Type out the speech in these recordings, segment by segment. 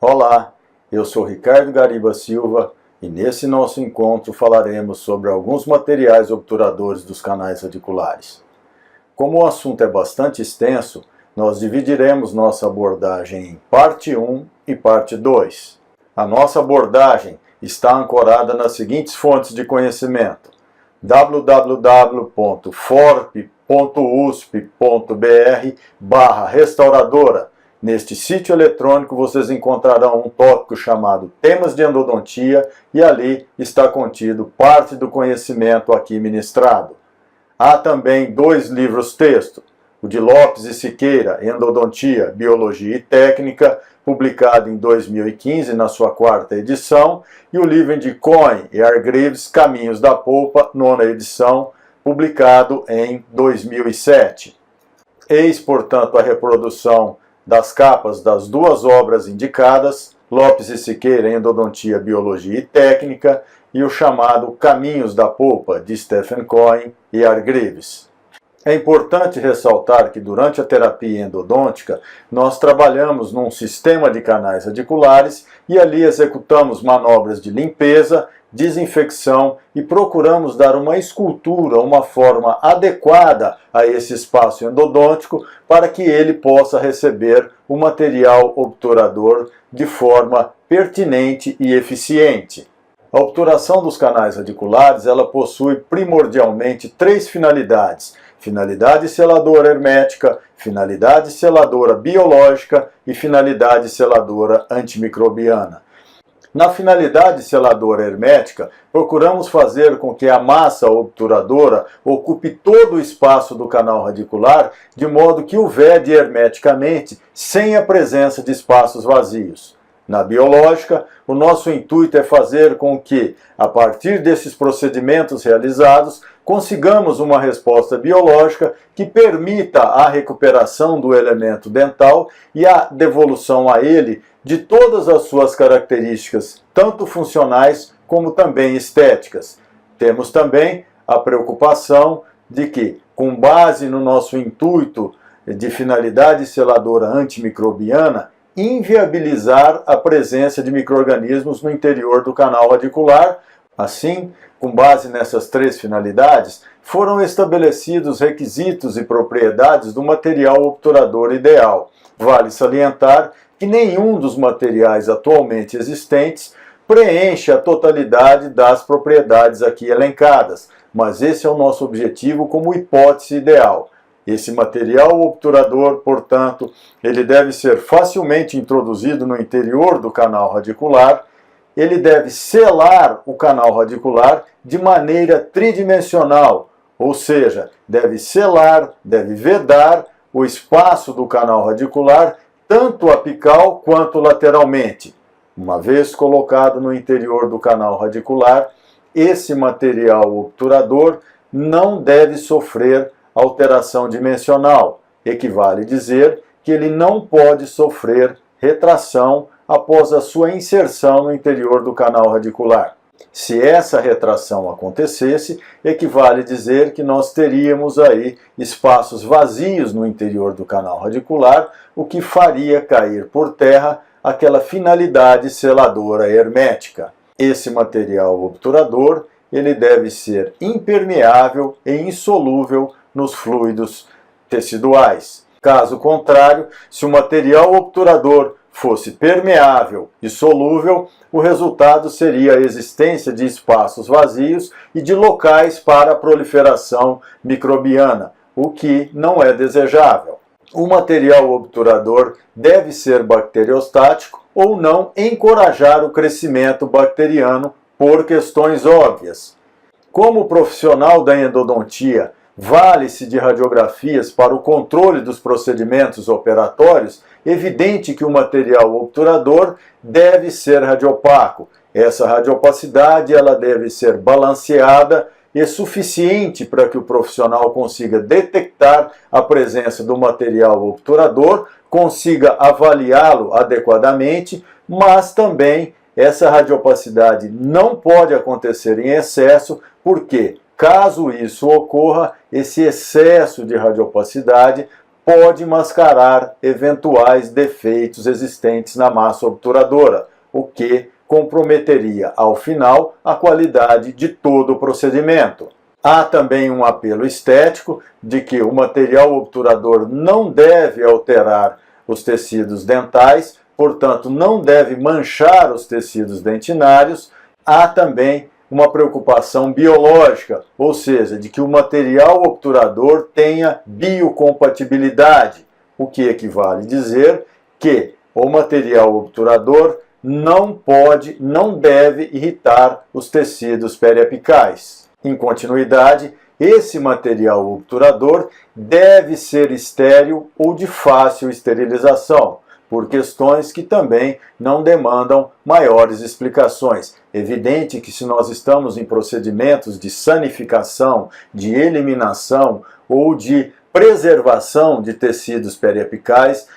Olá, eu sou Ricardo Gariba Silva e nesse nosso encontro falaremos sobre alguns materiais obturadores dos canais radiculares. Como o assunto é bastante extenso, nós dividiremos nossa abordagem em parte 1 e parte 2. A nossa abordagem está ancorada nas seguintes fontes de conhecimento: www.forp.usp.br/restauradora. Neste sítio eletrônico vocês encontrarão um tópico chamado Temas de Endodontia e ali está contido parte do conhecimento aqui ministrado. Há também 2 livros-texto, o de Lopes e Siqueira, Endodontia, Biologia e Técnica, publicado em 2015 na sua 4ª edição, e o livro de Cohen e Hargreaves, Caminhos da Polpa, 9ª edição, publicado em 2007. Eis, portanto, a reprodução das capas das 2 obras indicadas, Lopes e Siqueira, Endodontia, Biologia e Técnica, e o chamado Caminhos da Polpa, de Stephen Cohen e Hargreaves. É importante ressaltar que durante a terapia endodôntica nós trabalhamos num sistema de canais radiculares e ali executamos manobras de limpeza, desinfecção e procuramos dar uma escultura, uma forma adequada a esse espaço endodôntico para que ele possa receber o material obturador de forma pertinente e eficiente. A obturação dos canais radiculares ela possui primordialmente 3 finalidades: finalidade seladora hermética, finalidade seladora biológica e finalidade seladora antimicrobiana. Na finalidade seladora hermética, procuramos fazer com que a massa obturadora ocupe todo o espaço do canal radicular, de modo que o vede hermeticamente, sem a presença de espaços vazios. Na biológica, o nosso intuito é fazer com que, a partir desses procedimentos realizados, consigamos uma resposta biológica que permita a recuperação do elemento dental e a devolução a ele de todas as suas características, tanto funcionais como também estéticas. Temos também a preocupação de que, com base no nosso intuito de finalidade seladora antimicrobiana, inviabilizar a presença de micro-organismos no interior do canal radicular. Assim, com base nessas 3 finalidades, foram estabelecidos requisitos e propriedades do material obturador ideal. Vale salientar que nenhum dos materiais atualmente existentes preenche a totalidade das propriedades aqui elencadas, mas esse é o nosso objetivo como hipótese ideal. Esse material obturador, portanto, ele deve ser facilmente introduzido no interior do canal radicular, ele deve selar o canal radicular de maneira tridimensional, ou seja, deve selar, deve vedar o espaço do canal radicular, tanto apical quanto lateralmente. Uma vez colocado no interior do canal radicular, esse material obturador não deve sofrer alteração dimensional. Equivale dizer que ele não pode sofrer retração após a sua inserção no interior do canal radicular. Se essa retração acontecesse, equivale dizer que nós teríamos aí espaços vazios no interior do canal radicular, o que faria cair por terra aquela finalidade seladora hermética. Esse material obturador, ele deve ser impermeável e insolúvel nos fluidos teciduais. Caso contrário, se o material obturador fosse permeável e solúvel, o resultado seria a existência de espaços vazios e de locais para a proliferação microbiana, o que não é desejável. O material obturador deve ser bacteriostático ou não encorajar o crescimento bacteriano por questões óbvias. Como profissional da endodontia, vale-se de radiografias para o controle dos procedimentos operatórios, evidente que o material obturador deve ser radiopaco. Essa radiopacidade ela deve ser balanceada e suficiente para que o profissional consiga detectar a presença do material obturador, consiga avaliá-lo adequadamente, mas também essa radiopacidade não pode acontecer em excesso, porque caso isso ocorra, esse excesso de radiopacidade pode mascarar eventuais defeitos existentes na massa obturadora, o que comprometeria, ao final, a qualidade de todo o procedimento. Há também um apelo estético de que o material obturador não deve alterar os tecidos dentais, portanto, não deve manchar os tecidos dentinários. Há também uma preocupação biológica, ou seja, de que o material obturador tenha biocompatibilidade, o que equivale a dizer que o material obturador não deve irritar os tecidos periapicais. Em continuidade, esse material obturador deve ser estéril ou de fácil esterilização, por questões que também não demandam maiores explicações. Evidente que se nós estamos em procedimentos de sanificação, de eliminação ou de preservação de tecidos periapicais,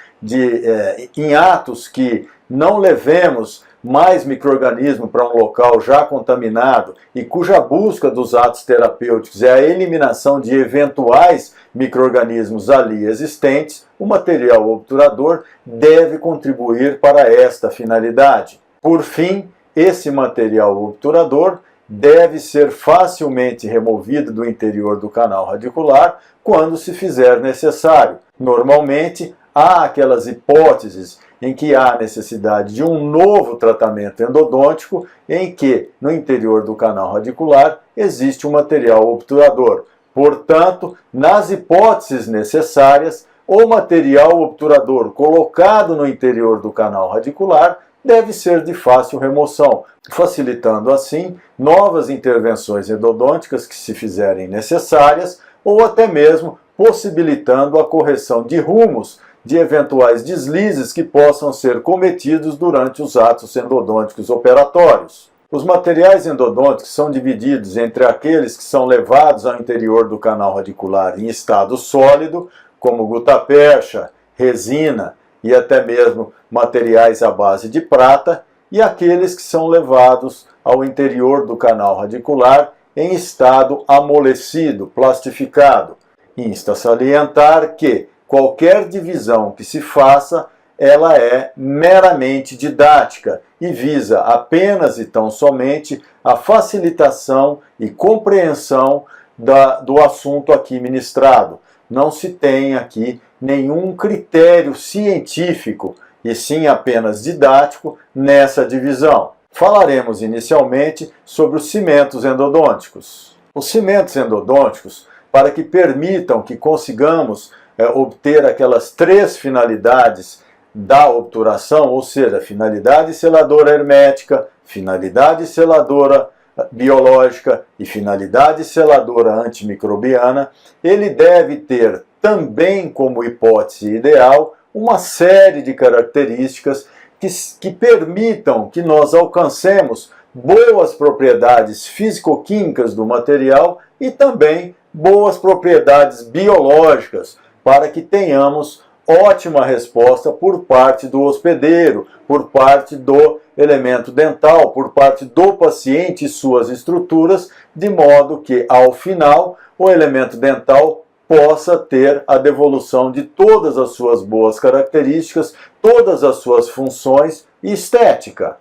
em atos que não levemos mais micro-organismo para um local já contaminado e cuja busca dos atos terapêuticos é a eliminação de eventuais micro-organismos ali existentes, o material obturador deve contribuir para esta finalidade. Por fim, esse material obturador deve ser facilmente removido do interior do canal radicular quando se fizer necessário. Normalmente, há aquelas hipóteses em que há necessidade de um novo tratamento endodôntico, em que, no interior do canal radicular, existe um material obturador. Portanto, nas hipóteses necessárias, o material obturador colocado no interior do canal radicular deve ser de fácil remoção, facilitando assim novas intervenções endodônticas que se fizerem necessárias, ou até mesmo possibilitando a correção de rumos de eventuais deslizes que possam ser cometidos durante os atos endodônticos operatórios. Os materiais endodônticos são divididos entre aqueles que são levados ao interior do canal radicular em estado sólido, como gutapercha, resina e até mesmo materiais à base de prata, e aqueles que são levados ao interior do canal radicular em estado amolecido, plastificado. Insta salientar que qualquer divisão que se faça, ela é meramente didática e visa apenas e tão somente a facilitação e compreensão do assunto aqui ministrado. Não se tem aqui nenhum critério científico, e sim apenas didático, nessa divisão. Falaremos inicialmente sobre os cimentos endodônticos. Os cimentos endodônticos, para que permitam que consigamos obter aquelas três finalidades da obturação, ou seja, finalidade seladora hermética, finalidade seladora biológica e finalidade seladora antimicrobiana, ele deve ter também como hipótese ideal uma série de características que permitam que nós alcancemos boas propriedades físico-químicas do material e também boas propriedades biológicas, para que tenhamos ótima resposta por parte do hospedeiro, por parte do elemento dental, por parte do paciente e suas estruturas, de modo que, ao final, o elemento dental possa ter a devolução de todas as suas boas características, todas as suas funções e estética.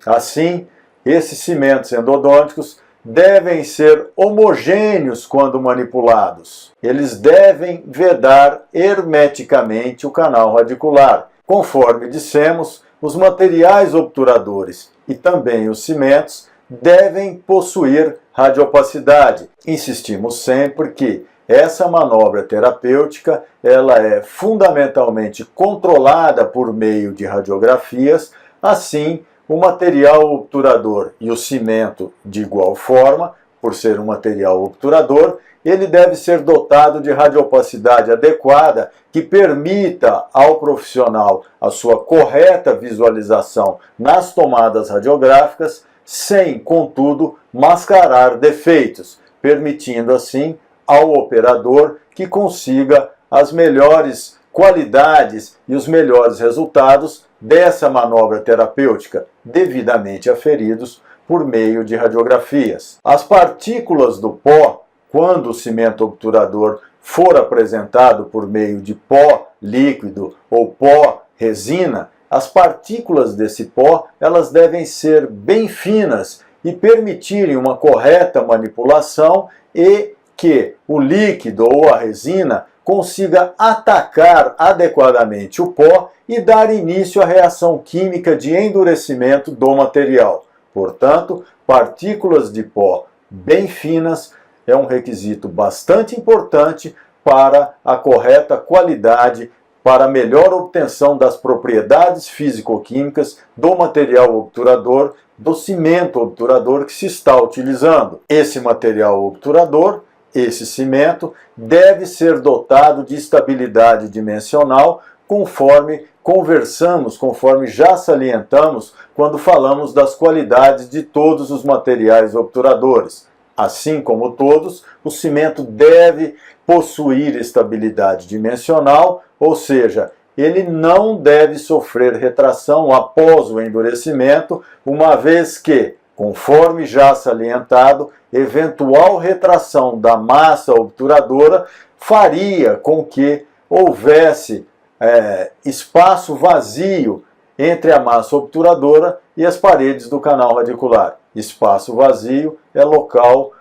Assim, esses cimentos endodônticos devem ser homogêneos quando manipulados. Eles devem vedar hermeticamente o canal radicular. Conforme dissemos, os materiais obturadores e também os cimentos devem possuir radiopacidade. Insistimos sempre que essa manobra terapêutica ela é fundamentalmente controlada por meio de radiografias. Assim, o material obturador e o cimento, de igual forma, por ser um material obturador, ele deve ser dotado de radiopacidade adequada que permita ao profissional a sua correta visualização nas tomadas radiográficas, sem, contudo, mascarar defeitos, permitindo assim ao operador que consiga as melhores qualidades e os melhores resultados dessa manobra terapêutica, devidamente aferidos por meio de radiografias. As partículas do pó, quando o cimento obturador for apresentado por meio de pó líquido ou pó resina, as partículas desse pó elas devem ser bem finas e permitirem uma correta manipulação e que o líquido ou a resina consiga atacar adequadamente o pó e dar início à reação química de endurecimento do material. Portanto, partículas de pó bem finas é um requisito bastante importante para a correta qualidade, para a melhor obtenção das propriedades físico-químicas do material obturador, do cimento obturador que se está utilizando. Esse material obturador, esse cimento, deve ser dotado de estabilidade dimensional, conforme conversamos, conforme já salientamos quando falamos das qualidades de todos os materiais obturadores. Assim como todos, o cimento deve possuir estabilidade dimensional, ou seja, ele não deve sofrer retração após o endurecimento, uma vez que, conforme já salientado, eventual retração da massa obturadora faria com que houvesse espaço vazio entre a massa obturadora e as paredes do canal radicular. Espaço vazio é local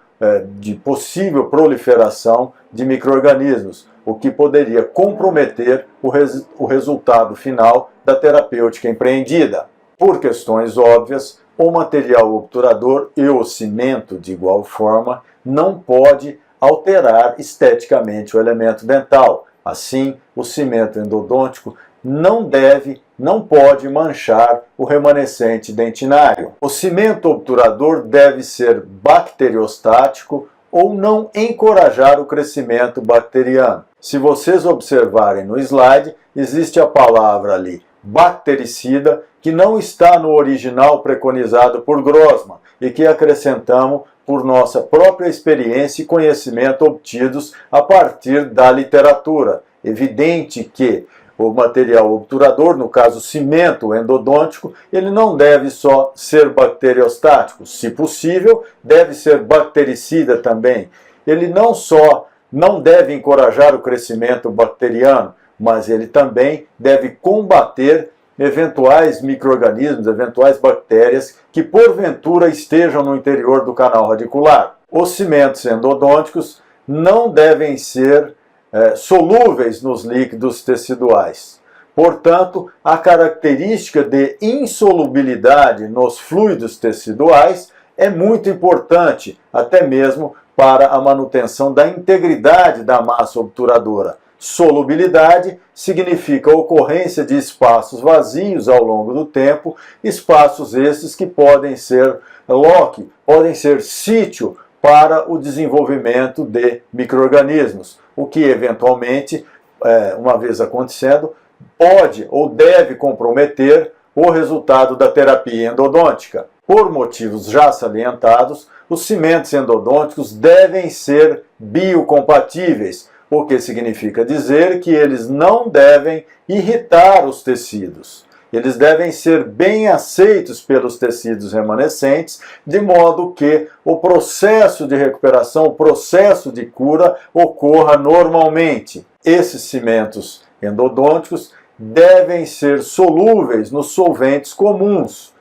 de possível proliferação de micro-organismos, o que poderia comprometer o resultado final da terapêutica empreendida. Por questões óbvias, o material obturador e o cimento, de igual forma, não pode alterar esteticamente o elemento dental. Assim, o cimento endodôntico não pode manchar o remanescente dentinário. O cimento obturador deve ser bacteriostático ou não encorajar o crescimento bacteriano. Se vocês observarem no slide, existe a palavra ali, bactericida, que não está no original preconizado por Grossman e que acrescentamos por nossa própria experiência e conhecimento obtidos a partir da literatura. Evidente que o material obturador, no caso cimento endodôntico, ele não deve só ser bacteriostático, se possível, deve ser bactericida também. Ele não só não deve encorajar o crescimento bacteriano, mas ele também deve combater eventuais micro-organismos, eventuais bactérias que porventura estejam no interior do canal radicular. Os cimentos endodônticos não devem ser solúveis nos líquidos teciduais. Portanto, a característica de insolubilidade nos fluidos teciduais é muito importante, até mesmo para a manutenção da integridade da massa obturadora. Solubilidade significa a ocorrência de espaços vazios ao longo do tempo, espaços esses que podem ser podem ser sítio para o desenvolvimento de micro-organismos, o que eventualmente, uma vez acontecendo, pode ou deve comprometer o resultado da terapia endodôntica. Por motivos já salientados, os cimentos endodônticos devem ser biocompatíveis, o que significa dizer que eles não devem irritar os tecidos. Eles devem ser bem aceitos pelos tecidos remanescentes, de modo que o processo de recuperação, o processo de cura ocorra normalmente. Esses cimentos endodônticos devem ser solúveis nos solventes comuns.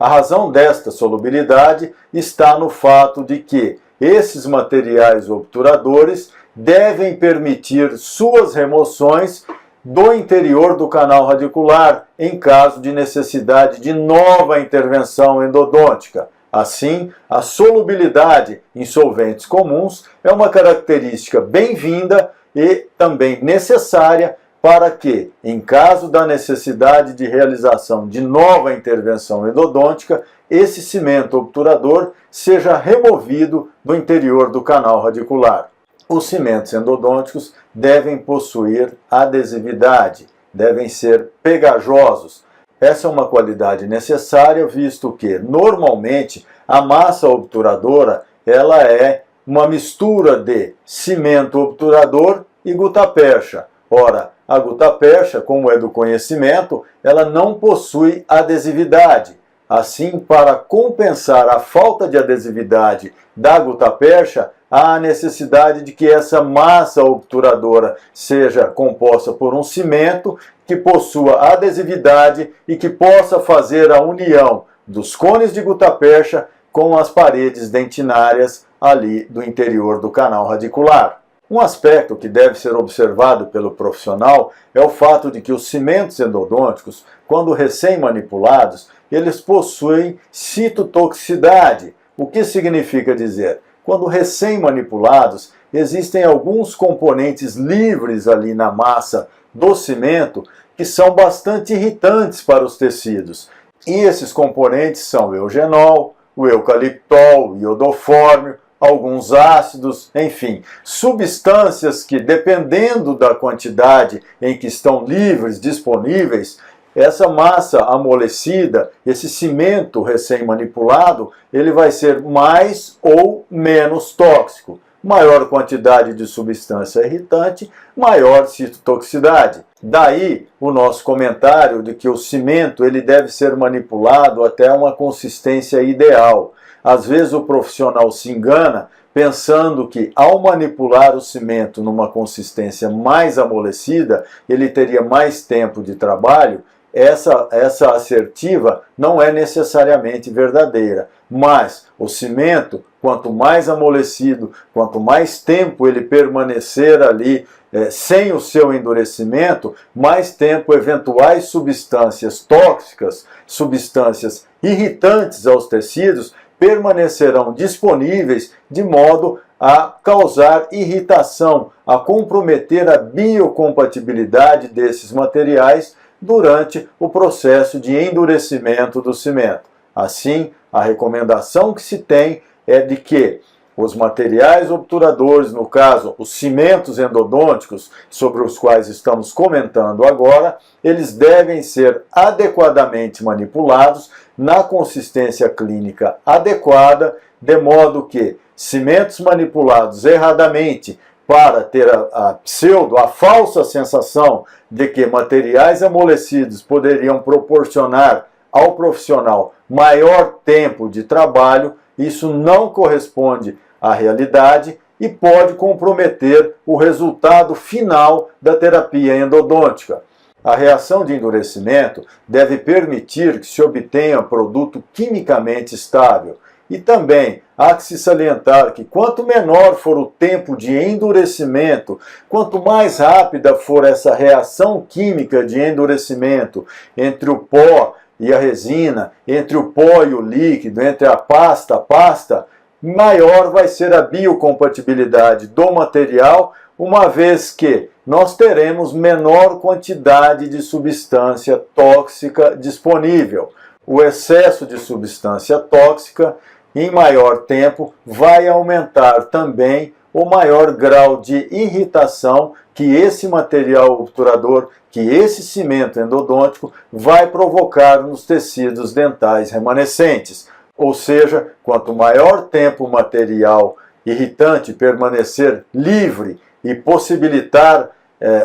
A razão desta solubilidade está no fato de que esses materiais obturadores devem permitir suas remoções do interior do canal radicular em caso de necessidade de nova intervenção endodôntica. Assim, a solubilidade em solventes comuns é uma característica bem-vinda e também necessária para que, em caso da necessidade de realização de nova intervenção endodôntica, esse cimento obturador seja removido do interior do canal radicular. Os cimentos endodônticos devem possuir adesividade, devem ser pegajosos. Essa é uma qualidade necessária, visto que, normalmente, a massa obturadora ela é uma mistura de cimento obturador e gutapercha. Ora, a gutapercha, como é do conhecimento, ela não possui adesividade. Assim, para compensar a falta de adesividade da gutapercha, há a necessidade de que essa massa obturadora seja composta por um cimento que possua adesividade e que possa fazer a união dos cones de gutapercha com as paredes dentinárias ali do interior do canal radicular. Um aspecto que deve ser observado pelo profissional é o fato de que os cimentos endodônticos, quando recém-manipulados, eles possuem citotoxicidade. O que significa dizer? Quando recém-manipulados, existem alguns componentes livres ali na massa do cimento que são bastante irritantes para os tecidos. E esses componentes são o eugenol, o eucaliptol, o iodofórmio, alguns ácidos, enfim, substâncias que, dependendo da quantidade em que estão livres, disponíveis, essa massa amolecida, esse cimento recém-manipulado, ele vai ser mais ou menos tóxico. Maior quantidade de substância irritante, maior citotoxicidade. Daí o nosso comentário de que o cimento ele deve ser manipulado até uma consistência ideal. Às vezes o profissional se engana pensando que ao manipular o cimento numa consistência mais amolecida, ele teria mais tempo de trabalho. Essa assertiva não é necessariamente verdadeira, mas o cimento, quanto mais amolecido, quanto mais tempo ele permanecer ali sem o seu endurecimento, mais tempo eventuais substâncias tóxicas, substâncias irritantes aos tecidos, permanecerão disponíveis de modo a causar irritação, a comprometer a biocompatibilidade desses materiais durante o processo de endurecimento do cimento. Assim, a recomendação que se tem é de que os materiais obturadores, no caso, os cimentos endodônticos, sobre os quais estamos comentando agora, eles devem ser adequadamente manipulados na consistência clínica adequada, de modo que cimentos manipulados erradamente para ter a falsa sensação de que materiais amolecidos poderiam proporcionar ao profissional maior tempo de trabalho, isso não corresponde à realidade e pode comprometer o resultado final da terapia endodôntica. A reação de endurecimento deve permitir que se obtenha produto quimicamente estável. E também há que se salientar que quanto menor for o tempo de endurecimento, quanto mais rápida for essa reação química de endurecimento entre o pó e a resina, entre o pó e o líquido, entre a pasta, maior vai ser a biocompatibilidade do material, uma vez que nós teremos menor quantidade de substância tóxica disponível. O excesso de substância tóxica em maior tempo vai aumentar também o maior grau de irritação que esse material obturador, que esse cimento endodôntico vai provocar nos tecidos dentais remanescentes. Ou seja, quanto maior tempo o material irritante permanecer livre e possibilitar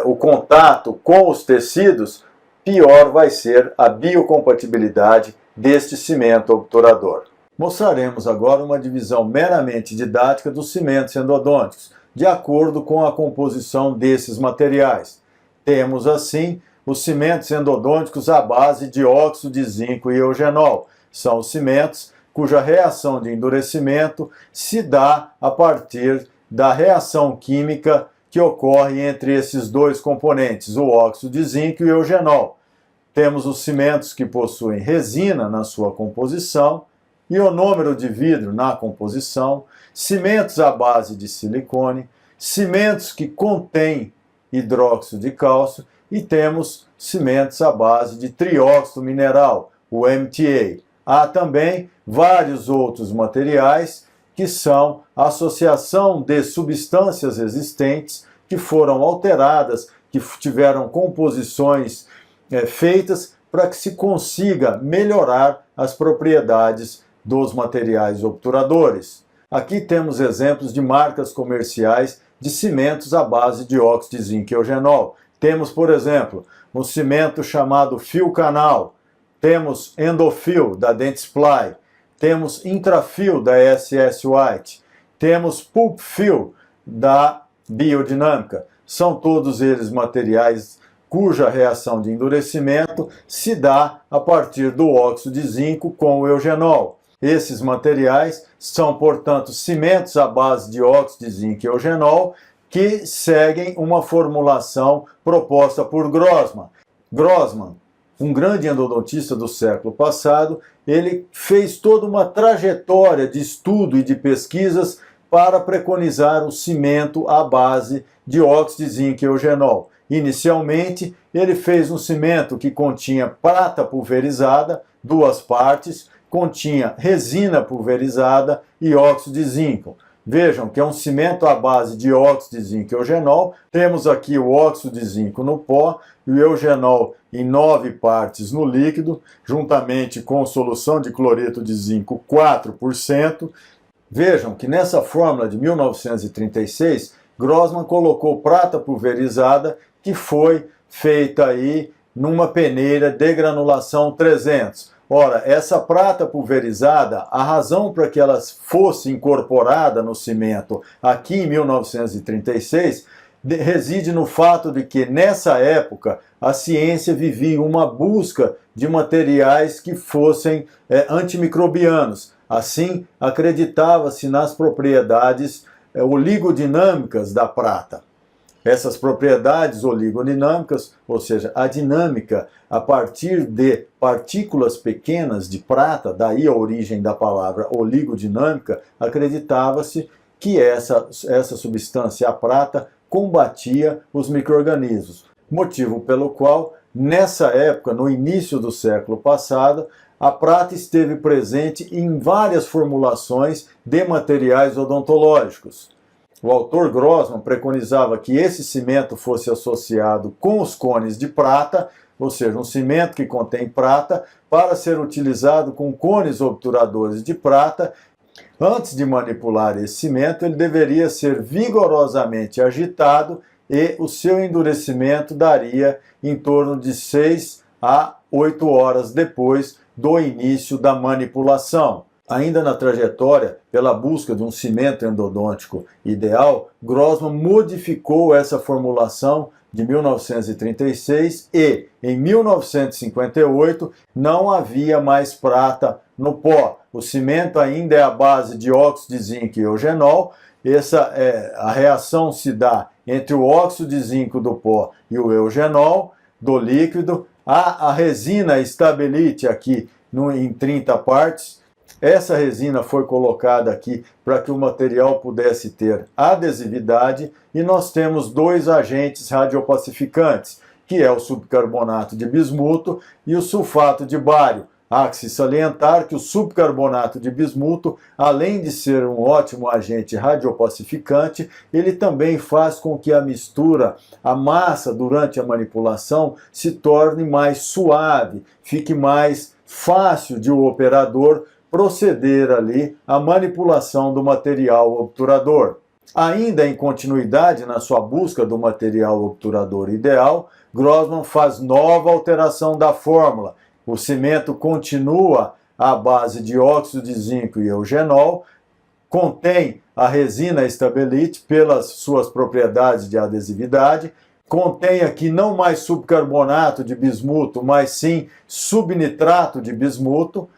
o contato com os tecidos, pior vai ser a biocompatibilidade deste cimento obturador. Mostraremos agora uma divisão meramente didática dos cimentos endodônticos, de acordo com a composição desses materiais. Temos, assim, os cimentos endodônticos à base de óxido de zinco e eugenol. São os cimentos cuja reação de endurecimento se dá a partir da reação química que ocorre entre esses dois componentes, o óxido de zinco e o eugenol. Temos os cimentos que possuem resina na sua composição, ionômero de vidro na composição, cimentos à base de silicone, cimentos que contêm hidróxido de cálcio e temos cimentos à base de trióxido mineral, o MTA. Há também vários outros materiais que são a associação de substâncias existentes que foram alteradas, que tiveram composições feitas para que se consiga melhorar as propriedades dos materiais obturadores. Aqui temos exemplos de marcas comerciais de cimentos à base de óxido de zinco e eugenol. Temos, por exemplo, um cimento chamado Fio Canal, temos Endofil, da Dentsply, temos Intrafil, da SS White, temos Pulpfil, da Biodinâmica. São todos eles materiais cuja reação de endurecimento se dá a partir do óxido de zinco com o eugenol. Esses materiais são, portanto, cimentos à base de óxido de zinco e eugenol que seguem uma formulação proposta por Grossman. Grossman, um grande endodontista do século passado, ele fez toda uma trajetória de estudo e de pesquisas para preconizar o cimento à base de óxido de zinco e eugenol. Inicialmente, ele fez um cimento que continha prata pulverizada, 2 partes, continha resina pulverizada e óxido de zinco. Vejam que é um cimento à base de óxido de zinco e eugenol. Temos aqui o óxido de zinco no pó e o eugenol em 9 partes no líquido, juntamente com solução de cloreto de zinco 4%. Vejam que nessa fórmula de 1936, Grossman colocou prata pulverizada que foi feita aí numa peneira de granulação 300. Ora, essa prata pulverizada, a razão para que ela fosse incorporada no cimento aqui em 1936 reside no fato de que nessa época a ciência vivia uma busca de materiais que fossem antimicrobianos. Assim, acreditava-se nas propriedades oligodinâmicas da prata. Essas propriedades oligodinâmicas, ou seja, a dinâmica a partir de partículas pequenas de prata, daí a origem da palavra oligodinâmica, acreditava-se que essa substância, a prata, combatia os micro-organismos. Motivo pelo qual, nessa época, no início do século passado, a prata esteve presente em várias formulações de materiais odontológicos. O autor Grossman preconizava que esse cimento fosse associado com os cones de prata, ou seja, um cimento que contém prata, para ser utilizado com cones obturadores de prata. Antes de manipular esse cimento, ele deveria ser vigorosamente agitado e o seu endurecimento daria em torno de 6 a 8 horas depois do início da manipulação. Ainda na trajetória, pela busca de um cimento endodôntico ideal, Grossman modificou essa formulação de 1936 e, em 1958, não havia mais prata no pó. O cimento ainda é à base de óxido de zinco e eugenol. A reação se dá entre o óxido de zinco do pó e o eugenol do líquido. A resina Stabilite aqui em 30 partes. Essa resina foi colocada aqui para que o material pudesse ter adesividade e nós temos 2 agentes radiopacificantes, que é o subcarbonato de bismuto e o sulfato de bário. Há que se salientar que o subcarbonato de bismuto, além de ser um ótimo agente radiopacificante, ele também faz com que a mistura, a massa durante a manipulação, se torne mais suave, fique mais fácil de o operador proceder ali à manipulação do material obturador. Ainda em continuidade na sua busca do material obturador ideal, Grossman faz nova alteração da fórmula. O cimento continua à base de óxido de zinco e eugenol, contém a resina Stabilite pelas suas propriedades de adesividade, contém aqui não mais subcarbonato de bismuto, mas sim subnitrato de bismuto,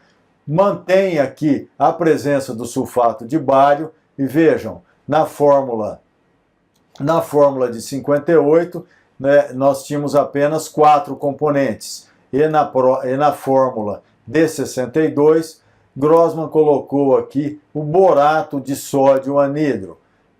mantém aqui a presença do sulfato de bário e vejam, na fórmula de 58, né, nós tínhamos apenas 4 componentes e na fórmula de 62, Grossman colocou aqui o borato de sódio anidro.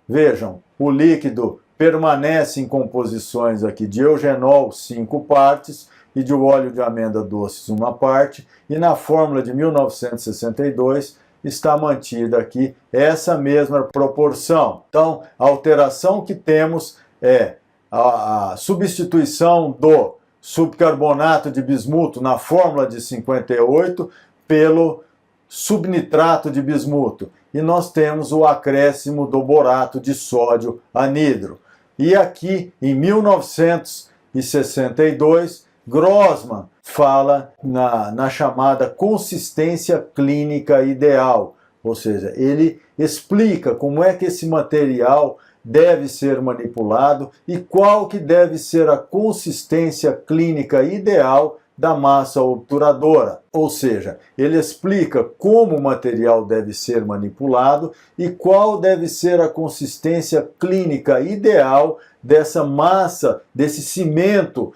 Vejam, o líquido permanece em composições aqui de eugenol 5 partes e de óleo de amêndoa doces 1 parte, e na fórmula de 1962 está mantida aqui essa mesma proporção. Então, a alteração que temos é a substituição do subcarbonato de bismuto na fórmula de 58 pelo subnitrato de bismuto. E nós temos o acréscimo do borato de sódio anidro. E aqui, em 1962, Grossman fala na chamada consistência clínica ideal, ou seja, ele explica como é que esse material deve ser manipulado e qual que deve ser a consistência clínica ideal da massa obturadora. Ou seja, ele explica como o material deve ser manipulado e qual deve ser a consistência clínica ideal dessa massa, desse cimento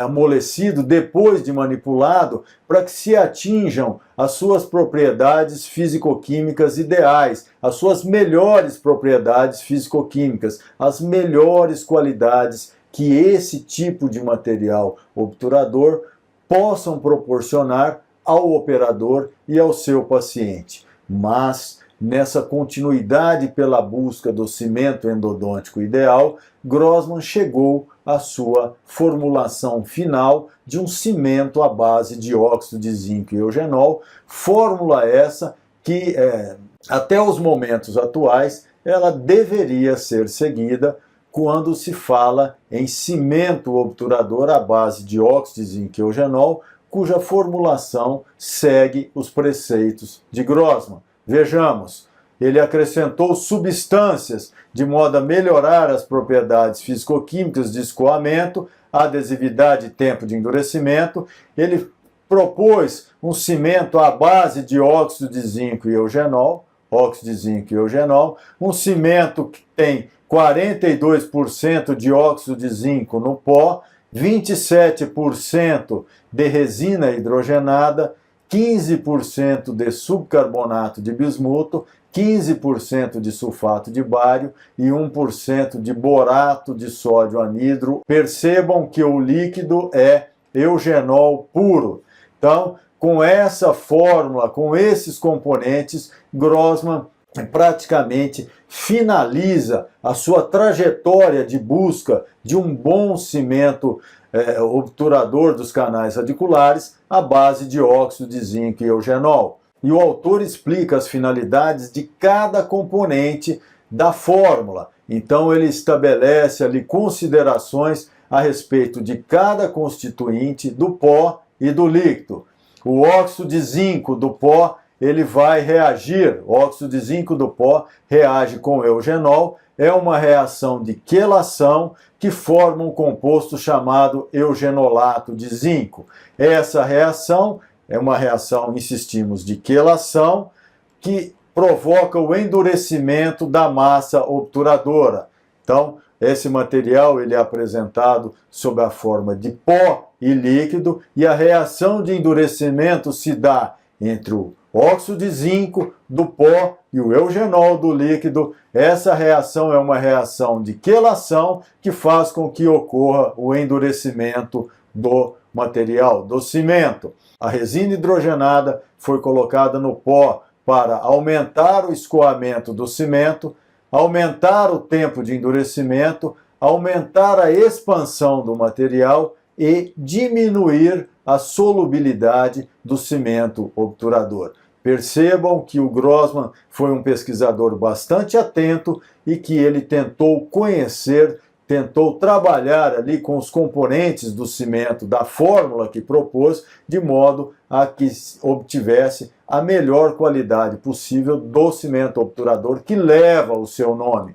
amolecido depois de manipulado, para que se atinjam as suas propriedades físico-químicas ideais, as suas melhores propriedades físico-químicas, as melhores qualidades que esse tipo de material obturador possam proporcionar ao operador e ao seu paciente. Mas, nessa continuidade pela busca do cimento endodôntico ideal, Grossman chegou à sua formulação final de um cimento à base de óxido de zinco e eugenol, fórmula essa que, até os momentos atuais, ela deveria ser seguida quando se fala em cimento obturador à base de óxido de zinco e eugenol, cuja formulação segue os preceitos de Grossman. Vejamos, ele acrescentou substâncias de modo a melhorar as propriedades físico-químicas de escoamento, adesividade e tempo de endurecimento. Ele propôs um cimento à base de óxido de zinco e eugenol, um cimento que tem 42% de óxido de zinco no pó, 27% de resina hidrogenada, 15% de subcarbonato de bismuto, 15% de sulfato de bário e 1% de borato de sódio anidro. Percebam que o líquido é eugenol puro. Então, com essa fórmula, com esses componentes, Grossman praticamente finaliza a sua trajetória de busca de um bom cimento obturador dos canais radiculares à base de óxido de zinco e eugenol. E o autor explica as finalidades de cada componente da fórmula. Então ele estabelece ali considerações a respeito de cada constituinte do pó e do líquido. O óxido de zinco do pó, ele vai reagir, o óxido de zinco do pó reage com o eugenol, é uma reação de quelação que forma um composto chamado eugenolato de zinco. Essa reação é uma reação, insistimos, de quelação que provoca o endurecimento da massa obturadora. Então, esse material ele é apresentado sob a forma de pó e líquido e a reação de endurecimento se dá entre o óxido de zinco do pó e o eugenol do líquido. Essa reação é uma reação de quelação que faz com que ocorra o endurecimento do material, do cimento. A resina hidrogenada foi colocada no pó para aumentar o escoamento do cimento, aumentar o tempo de endurecimento, aumentar a expansão do material e diminuir a solubilidade do cimento obturador. Percebam que o Grossman foi um pesquisador bastante atento e que ele tentou conhecer, tentou trabalhar ali com os componentes do cimento, da fórmula que propôs, de modo a que obtivesse a melhor qualidade possível do cimento obturador que leva o seu nome.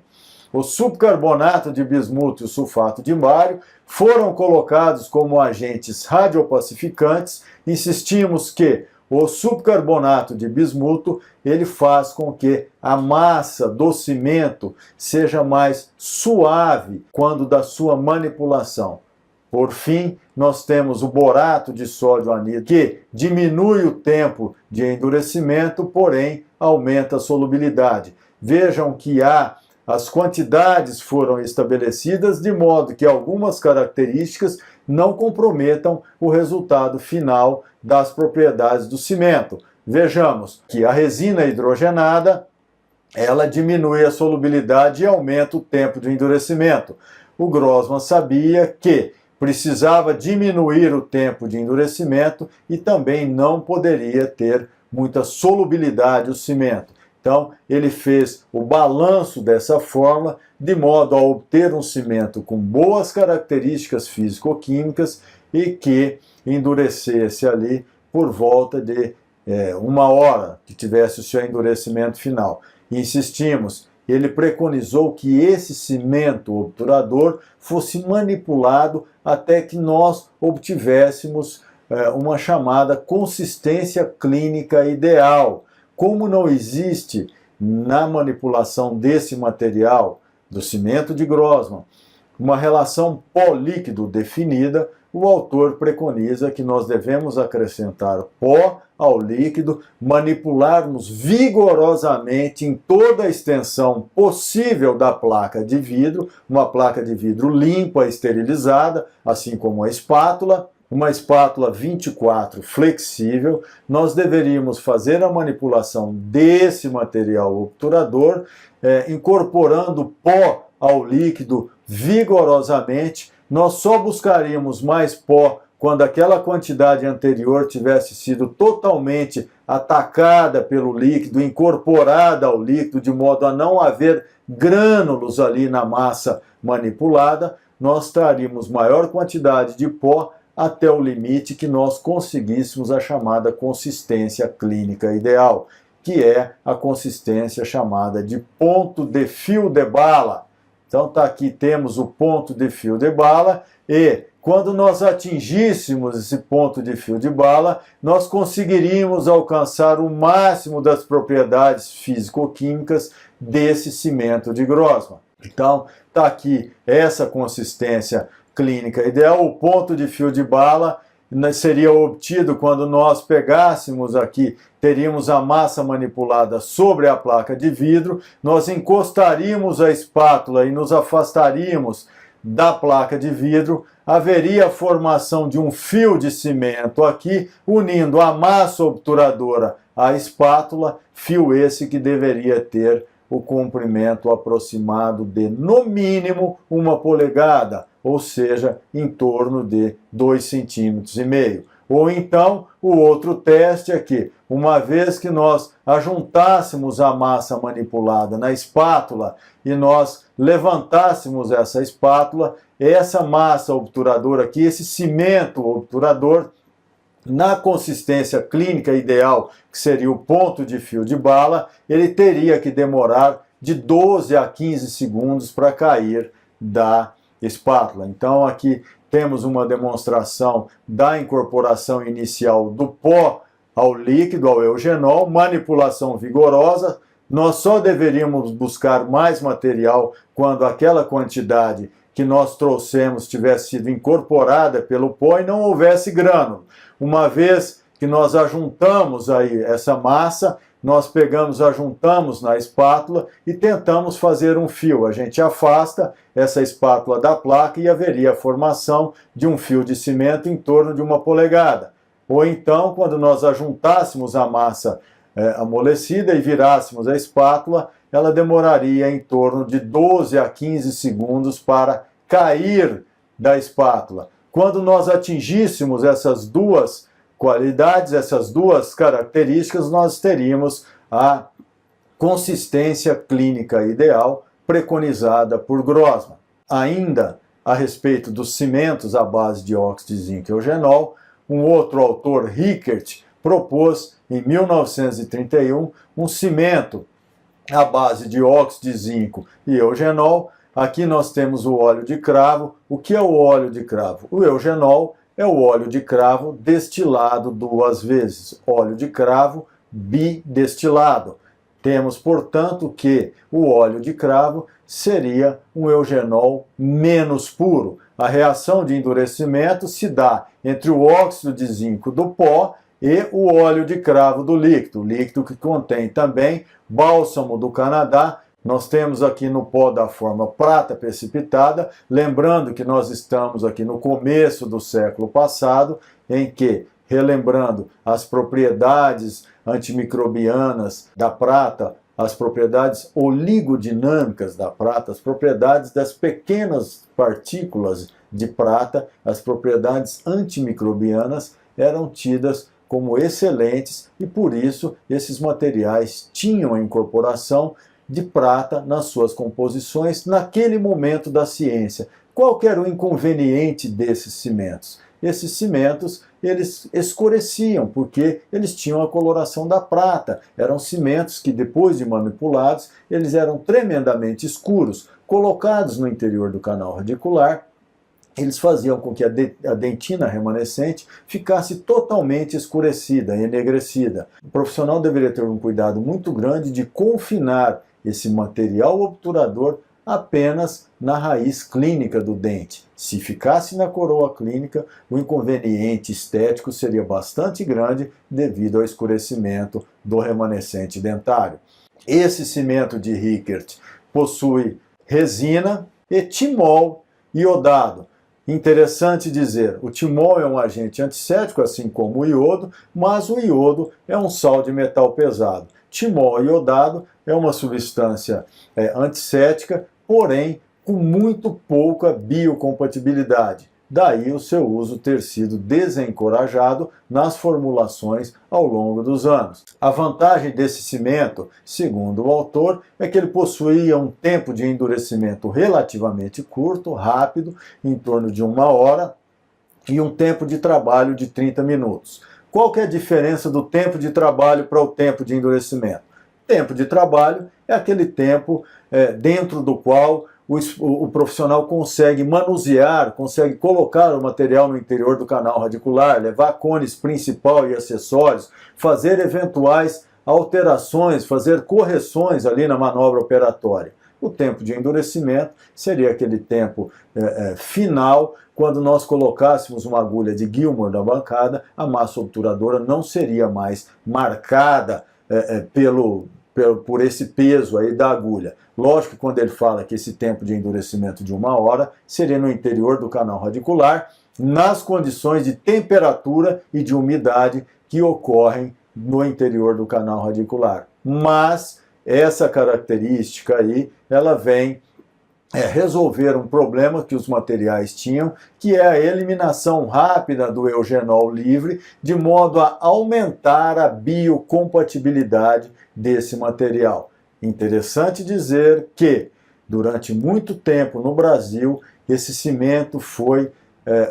O subcarbonato de bismuto e o sulfato de bário foram colocados como agentes radiopacificantes. Insistimos que o subcarbonato de bismuto ele faz com que a massa do cimento seja mais suave quando da sua manipulação. Por fim, nós temos o borato de sódio anidro, que diminui o tempo de endurecimento, porém aumenta a solubilidade. Vejam que as quantidades foram estabelecidas de modo que algumas características não comprometam o resultado final das propriedades do cimento. Vejamos que a resina hidrogenada, ela diminui a solubilidade e aumenta o tempo de endurecimento. O Grossman sabia que precisava diminuir o tempo de endurecimento e também não poderia ter muita solubilidade o cimento. Então, ele fez o balanço dessa fórmula de modo a obter um cimento com boas características físico-químicas e que endurecesse ali por volta de 1 hora, que tivesse o seu endurecimento final. Insistimos, ele preconizou que esse cimento obturador fosse manipulado até que nós obtivéssemos uma chamada consistência clínica ideal. Como não existe na manipulação desse material, do cimento de Grossman, uma relação pó-líquido definida, o autor preconiza que nós devemos acrescentar pó ao líquido, manipularmos vigorosamente em toda a extensão possível da placa de vidro, uma placa de vidro limpa, esterilizada, assim como a espátula, uma espátula 24 flexível. Nós deveríamos fazer a manipulação desse material obturador, incorporando pó ao líquido vigorosamente. Nós só buscaríamos mais pó quando aquela quantidade anterior tivesse sido totalmente atacada pelo líquido, incorporada ao líquido, de modo a não haver grânulos ali na massa manipulada. Nós traríamos maior quantidade de pó até o limite que nós conseguíssemos a chamada consistência clínica ideal, que é a consistência chamada de ponto de fio de bala. Então tá aqui, temos o ponto de fio de bala, e quando nós atingíssemos esse ponto de fio de bala, nós conseguiríamos alcançar o máximo das propriedades físico-químicas desse cimento de Grossman. Então tá aqui essa consistência clínica ideal. O ponto de fio de bala seria obtido quando nós pegássemos aqui, teríamos a massa manipulada sobre a placa de vidro, nós encostaríamos a espátula e nos afastaríamos da placa de vidro, haveria a formação de um fio de cimento aqui, unindo a massa obturadora à espátula, fio esse que deveria ter o comprimento aproximado de, no mínimo, 1 polegada, ou seja, em torno de 2,5 cm. Ou então, o outro teste é que, uma vez que nós ajuntássemos a massa manipulada na espátula e nós levantássemos essa espátula, essa massa obturadora aqui, esse cimento obturador, na consistência clínica ideal, que seria o ponto de fio de bala, ele teria que demorar de 12 a 15 segundos para cair da espátula. Então aqui temos uma demonstração da incorporação inicial do pó ao líquido, ao eugenol, manipulação vigorosa. Nós só deveríamos buscar mais material quando aquela quantidade que nós trouxemos tivesse sido incorporada pelo pó e não houvesse grânulo. Uma vez que nós ajuntamos aí essa massa, nós pegamos, ajuntamos na espátula e tentamos fazer um fio. A gente afasta essa espátula da placa e haveria a formação de um fio de cimento em torno de 1 polegada. Ou então, quando nós ajuntássemos a massa amolecida e virássemos a espátula, ela demoraria em torno de 12 a 15 segundos para cair da espátula. Quando nós atingíssemos essas duas qualidades, essas duas características, nós teríamos a consistência clínica ideal preconizada por Grossman. Ainda a respeito dos cimentos à base de óxido de zinco e eugenol, um outro autor, Rickert, propôs em 1931 um cimento à base de óxido de zinco e eugenol. Aqui nós temos o óleo de cravo. O que é o óleo de cravo? O eugenol é o óleo de cravo destilado 2 vezes, óleo de cravo bidestilado. Temos, portanto, que o óleo de cravo seria um eugenol menos puro. A reação de endurecimento se dá entre o óxido de zinco do pó e o óleo de cravo do líquido, líquido que contém também bálsamo do Canadá. Nós temos aqui no pó da forma prata precipitada, lembrando que nós estamos aqui no começo do século passado, em que, relembrando as propriedades antimicrobianas da prata, as propriedades oligodinâmicas da prata, as propriedades das pequenas partículas de prata, as propriedades antimicrobianas eram tidas como excelentes e por isso esses materiais tinham a incorporação de prata nas suas composições naquele momento da ciência. Qual que era o inconveniente desses cimentos? Esses cimentos, eles escureciam, porque eles tinham a coloração da prata. Eram cimentos que, depois de manipulados, eles eram tremendamente escuros. Colocados no interior do canal radicular, eles faziam com que a dentina remanescente ficasse totalmente escurecida, enegrecida. O profissional deveria ter um cuidado muito grande de confinar esse material obturador apenas na raiz clínica do dente. Se ficasse na coroa clínica, o inconveniente estético seria bastante grande devido ao escurecimento do remanescente dentário. Esse cimento de Rickert possui resina e timol iodado. Interessante dizer, o timol é um agente antisséptico, assim como o iodo, mas o iodo é um sal de metal pesado. Timol iodado é uma substância antisséptica, porém com muito pouca biocompatibilidade. Daí o seu uso ter sido desencorajado nas formulações ao longo dos anos. A vantagem desse cimento, segundo o autor, é que ele possuía um tempo de endurecimento relativamente curto, rápido, em torno de 1 hora, e um tempo de trabalho de 30 minutos. Qual que é a diferença do tempo de trabalho para o tempo de endurecimento? Tempo de trabalho é aquele tempo dentro do qual o profissional consegue manusear, consegue colocar o material no interior do canal radicular, levar cones principal e acessórios, fazer eventuais alterações, fazer correções ali na manobra operatória. O tempo de endurecimento seria aquele tempo final, quando nós colocássemos uma agulha de Gilmore na bancada, a massa obturadora não seria mais marcada por esse peso aí da agulha. Lógico que quando ele fala que esse tempo de endurecimento de 1 hora seria no interior do canal radicular, nas condições de temperatura e de umidade que ocorrem no interior do canal radicular. Mas essa característica aí, ela vem resolver um problema que os materiais tinham, que é a eliminação rápida do eugenol livre, de modo a aumentar a biocompatibilidade desse material. Interessante dizer que, durante muito tempo no Brasil, esse cimento foi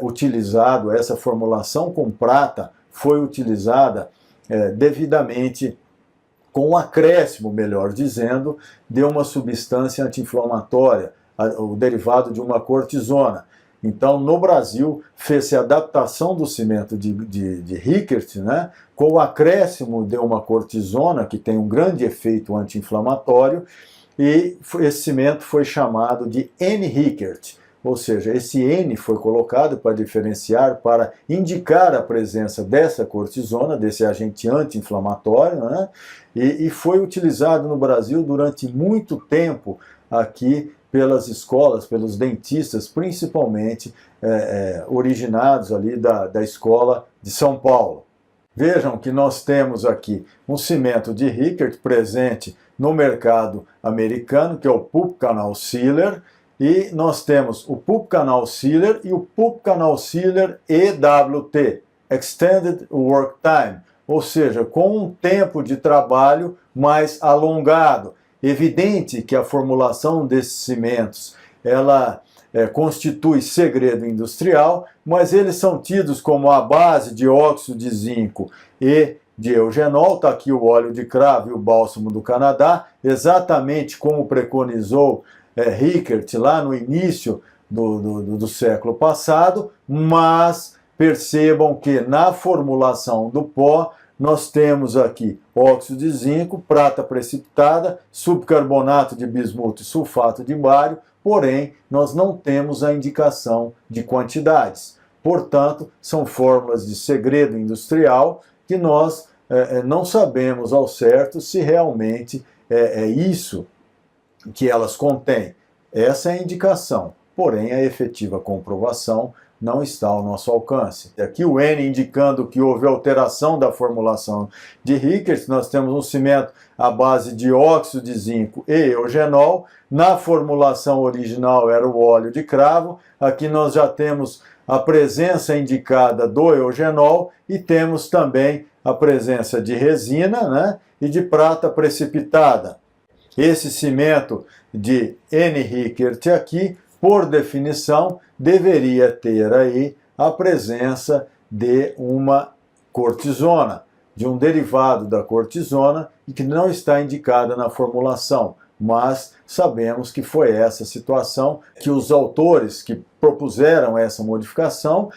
utilizado, essa formulação com prata foi utilizada devidamente com um acréscimo, melhor dizendo, de uma substância anti-inflamatória, o derivado de uma cortisona. Então, no Brasil, fez-se a adaptação do cimento de Rickert, né, com o acréscimo de uma cortisona, que tem um grande efeito anti-inflamatório, e esse cimento foi chamado de N-Rickert. Ou seja, esse N foi colocado para diferenciar, para indicar a presença dessa cortisona, desse agente anti-inflamatório, né? E foi utilizado no Brasil durante muito tempo aqui pelas escolas, pelos dentistas, principalmente originados ali da escola de São Paulo. Vejam que nós temos aqui um cimento de Rickert presente no mercado americano, que é o Pulp Canal Sealer, e nós temos o Pulp Canal Sealer e o Pulp Canal Sealer EWT, Extended Work Time, ou seja, com um tempo de trabalho mais alongado. Evidente que a formulação desses cimentos, ela constitui segredo industrial, mas eles são tidos como a base de óxido de zinco e de eugenol. Está aqui o óleo de cravo e o bálsamo do Canadá, exatamente como preconizou Rickert lá no início do século passado, mas percebam que na formulação do pó nós temos aqui óxido de zinco, prata precipitada, subcarbonato de bismuto e sulfato de bário, porém nós não temos a indicação de quantidades. Portanto, são fórmulas de segredo industrial que nós não sabemos ao certo se realmente é isso que elas contêm. Essa é a indicação, porém a efetiva comprovação não está ao nosso alcance. Aqui o N indicando que houve alteração da formulação de Rickert, nós temos um cimento à base de óxido de zinco e eugenol. Na formulação original era o óleo de cravo. Aqui nós já temos a presença indicada do eugenol e temos também a presença de resina, né, e de prata precipitada. Esse cimento de N. Rickert aqui, por definição, deveria ter aí a presença de uma cortisona, de um derivado da cortisona e que não está indicada na formulação, mas sabemos que foi essa situação que os autores que propuseram essa modificação,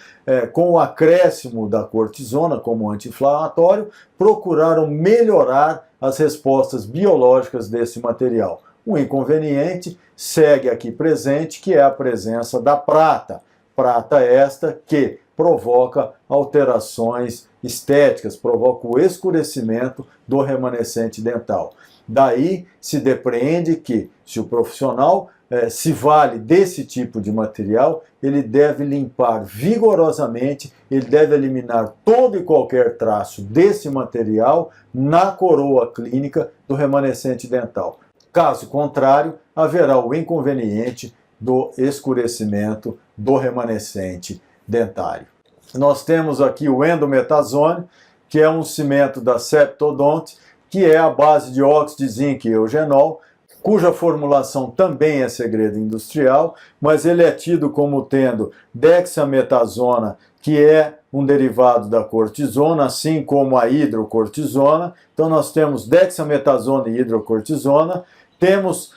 com o acréscimo da cortisona como anti-inflamatório, procuraram melhorar as respostas biológicas desse material. O inconveniente segue aqui presente, que é a presença da prata. Prata esta que provoca alterações estéticas, provoca o escurecimento do remanescente dental. Daí se depreende que, se o profissional se vale desse tipo de material, ele deve limpar vigorosamente, ele deve eliminar todo e qualquer traço desse material na coroa clínica do remanescente dental. Caso contrário, haverá o inconveniente do escurecimento do remanescente dentário. Nós temos aqui o endometazone, que é um cimento da Septodont, que é a base de óxido de zinco e eugenol, cuja formulação também é segredo industrial, mas ele é tido como tendo dexametasona, que é um derivado da cortisona, assim como a hidrocortisona. Então nós temos dexametasona e hidrocortisona, temos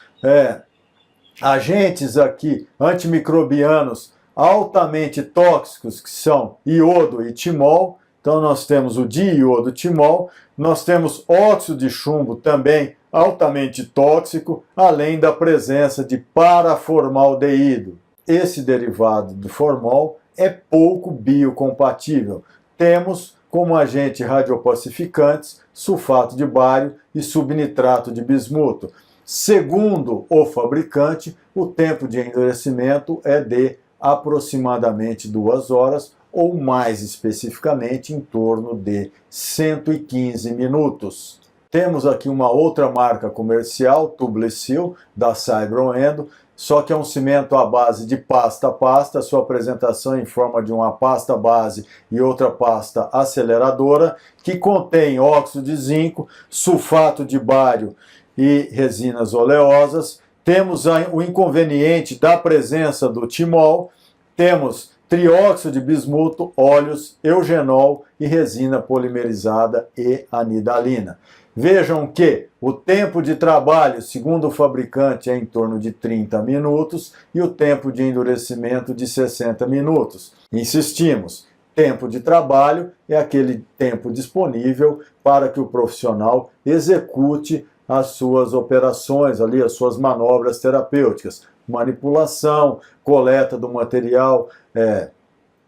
agentes aqui antimicrobianos altamente tóxicos, que são iodo e timol. Então nós temos o diiodo-timol, nós temos óxido de chumbo também altamente tóxico, além da presença de paraformaldeído. Esse derivado do formol é pouco biocompatível. Temos como agente radiopacificantes sulfato de bário e subnitrato de bismuto. Segundo o fabricante, o tempo de endurecimento é de aproximadamente 2 horas, ou mais especificamente em torno de 115 minutos. Temos aqui uma outra marca comercial, Tublecil, da Cybroendo, só que é um cimento à base de pasta-pasta, sua apresentação em forma de uma pasta base e outra pasta aceleradora, que contém óxido de zinco, sulfato de bário e resinas oleosas. Temos o inconveniente da presença do timol, temos trióxido de bismuto, óleos, eugenol e resina polimerizada e anidalina. Vejam que o tempo de trabalho, segundo o fabricante, é em torno de 30 minutos e o tempo de endurecimento de 60 minutos. Insistimos, tempo de trabalho é aquele tempo disponível para que o profissional execute as suas operações, ali, as suas manobras terapêuticas, manipulação, coleta do material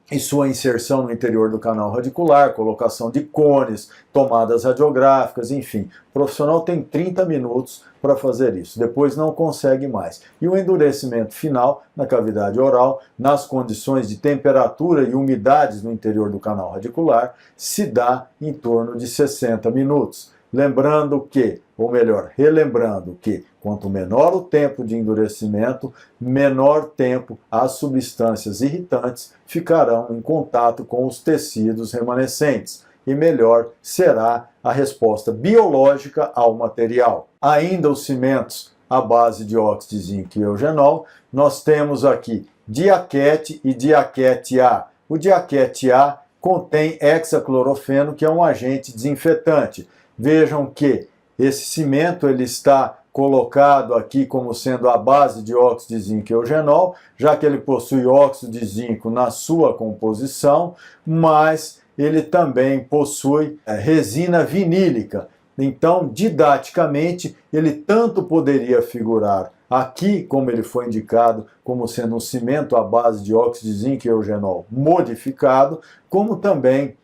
e sua inserção no interior do canal radicular, colocação de cones, tomadas radiográficas, enfim. O profissional tem 30 minutos para fazer isso, depois não consegue mais. E o endurecimento final na cavidade oral, nas condições de temperatura e umidades no interior do canal radicular, se dá em torno de 60 minutos. Lembrando que, ou melhor, relembrando que, quanto menor o tempo de endurecimento, menor tempo as substâncias irritantes ficarão em contato com os tecidos remanescentes e melhor será a resposta biológica ao material. Ainda os cimentos à base de óxido de zinco e eugenol, nós temos aqui diaquete e diaquete A. O diaquete A contém hexaclorofeno, que é um agente desinfetante. Vejam que esse cimento ele está colocado aqui como sendo a base de óxido de zinco e eugenol, já que ele possui óxido de zinco na sua composição, mas ele também possui resina vinílica. Então, didaticamente, ele tanto poderia figurar aqui, como ele foi indicado, como sendo um cimento à base de óxido de zinco e eugenol modificado, como também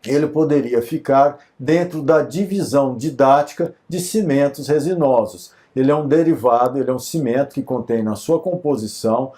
ele poderia ficar dentro da divisão didática de cimentos resinosos. Ele é um derivado, ele é um cimento que contém na sua composição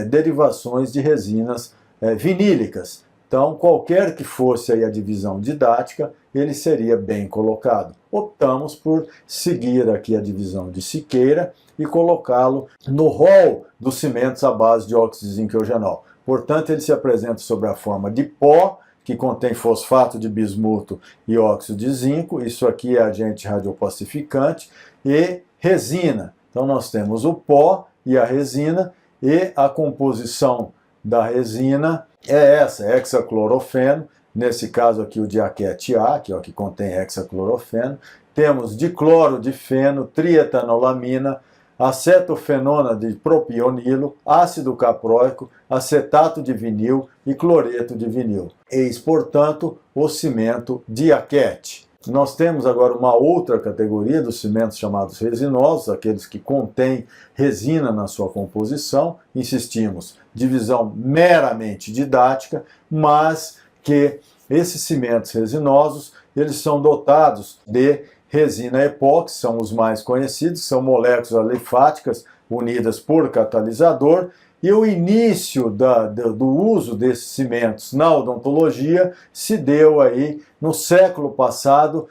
derivações de resinas vinílicas. Então, qualquer que fosse aí a divisão didática, ele seria bem colocado. Optamos por seguir aqui a divisão de Siqueira e colocá-lo no rol dos cimentos à base de óxido de zinco e eugenol. Portanto, ele se apresenta sob a forma de pó, que contém fosfato de bismuto e óxido de zinco. Isso aqui é agente radiopacificante. E resina. Então, nós temos o pó e a resina, e a composição da resina é essa, hexaclorofeno, nesse caso aqui o diaquete A, que contém hexaclorofeno. Temos dicloro de feno, trietanolamina, acetofenona de propionilo, ácido capróico, acetato de vinil e cloreto de vinil. Eis, portanto, o cimento diaquete. Nós temos agora uma outra categoria dos cimentos chamados resinosos, aqueles que contêm resina na sua composição. Insistimos, divisão meramente didática, mas que esses cimentos resinosos, eles são dotados de resina epóxi, são os mais conhecidos, são moléculas alifáticas unidas por catalisador, e o início do uso desses cimentos na odontologia se deu aí no século passado,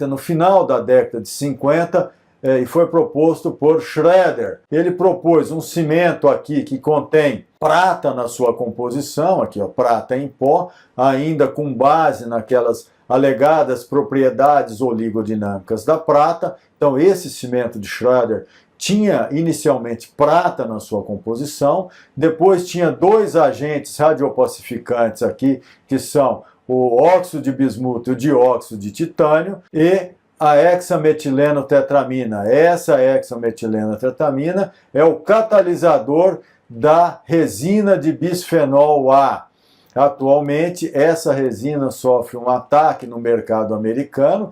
no final da década de 50, e foi proposto por Schroeder. Ele propôs um cimento aqui que contém prata na sua composição, aqui ó, prata em pó, ainda com base naquelas alegadas propriedades oligodinâmicas da prata. Então esse cimento de Schroeder tinha inicialmente prata na sua composição, depois tinha dois agentes radiopacificantes aqui, que são o óxido de bismuto e o dióxido de titânio, e a hexametilenotetramina. Essa hexametilenotetramina é o catalisador da resina de bisfenol A. Atualmente, essa resina sofre um ataque no mercado americano,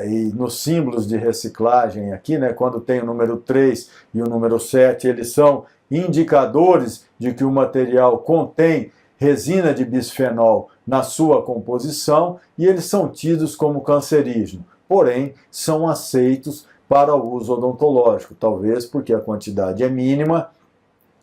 e nos símbolos de reciclagem aqui, né, quando tem o número 3 e o número 7, eles são indicadores de que o material contém resina de bisfenol na sua composição, e eles são tidos como cancerígenos, porém são aceitos para o uso odontológico, talvez porque a quantidade é mínima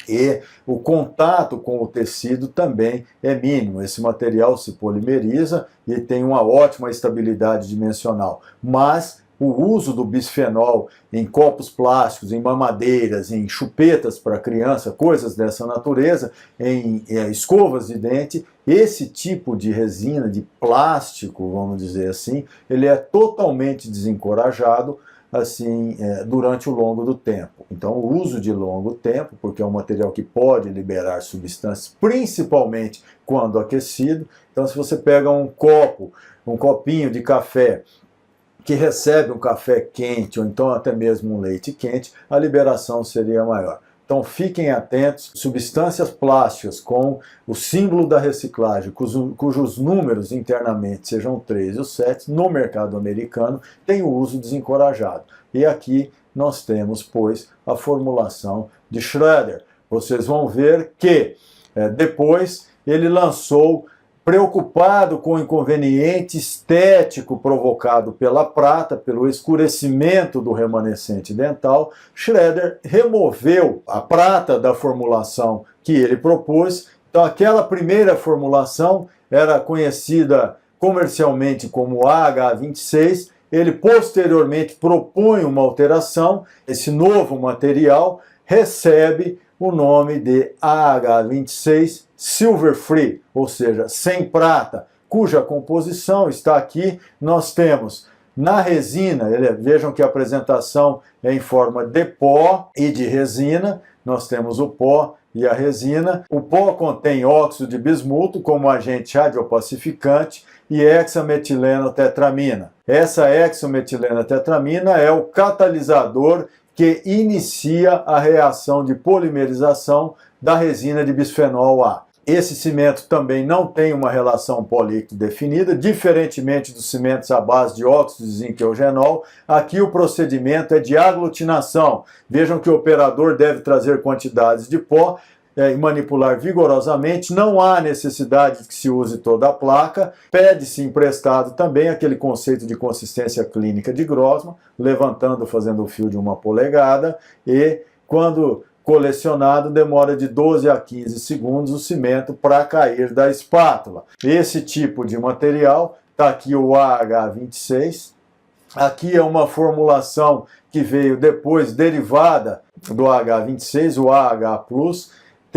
e o contato com o tecido também é mínimo. Esse material se polimeriza e tem uma ótima estabilidade dimensional, mas o uso do bisfenol em copos plásticos, em mamadeiras, em chupetas para criança, coisas dessa natureza, em escovas de dente, esse tipo de resina, de plástico, vamos dizer assim, ele é totalmente desencorajado assim, durante o longo do tempo. Então, o uso de longo tempo, porque é um material que pode liberar substâncias, principalmente quando aquecido. Então, se você pega um copinho de café, que recebe um café quente, ou então até mesmo um leite quente, a liberação seria maior. Então fiquem atentos, substâncias plásticas com o símbolo da reciclagem, cujos números internamente sejam 3 e o 7, no mercado americano, tem o uso desencorajado. E aqui nós temos, pois, a formulação de Schroeder. Vocês vão ver que depois ele lançou, preocupado com o inconveniente estético provocado pela prata, pelo escurecimento do remanescente dental, Schroeder removeu a prata da formulação que ele propôs. Então aquela primeira formulação era conhecida comercialmente como AH26, ele posteriormente propõe uma alteração, esse novo material recebe o nome de AH26 Silver Free, ou seja, sem prata, cuja composição está aqui. Nós temos na resina, vejam que a apresentação é em forma de pó e de resina, nós temos o pó e a resina. O pó contém óxido de bismuto como agente radiopacificante e hexametilenotetramina. Essa hexametilenotetramina é o catalisador que inicia a reação de polimerização da resina de bisfenol A. Esse cimento também não tem uma relação pó-líquido definida, diferentemente dos cimentos à base de óxido de zinco e eugenol. Aqui o procedimento é de aglutinação. Vejam que o operador deve trazer quantidades de pó e manipular vigorosamente. Não há necessidade de que se use toda a placa. Pede-se emprestado também aquele conceito de consistência clínica de Grossman, levantando, fazendo o fio de 1 polegada, e quando colecionado, demora de 12 a 15 segundos o cimento para cair da espátula. Esse tipo de material, está aqui o AH26, aqui é uma formulação que veio depois, derivada do AH26, o AH+,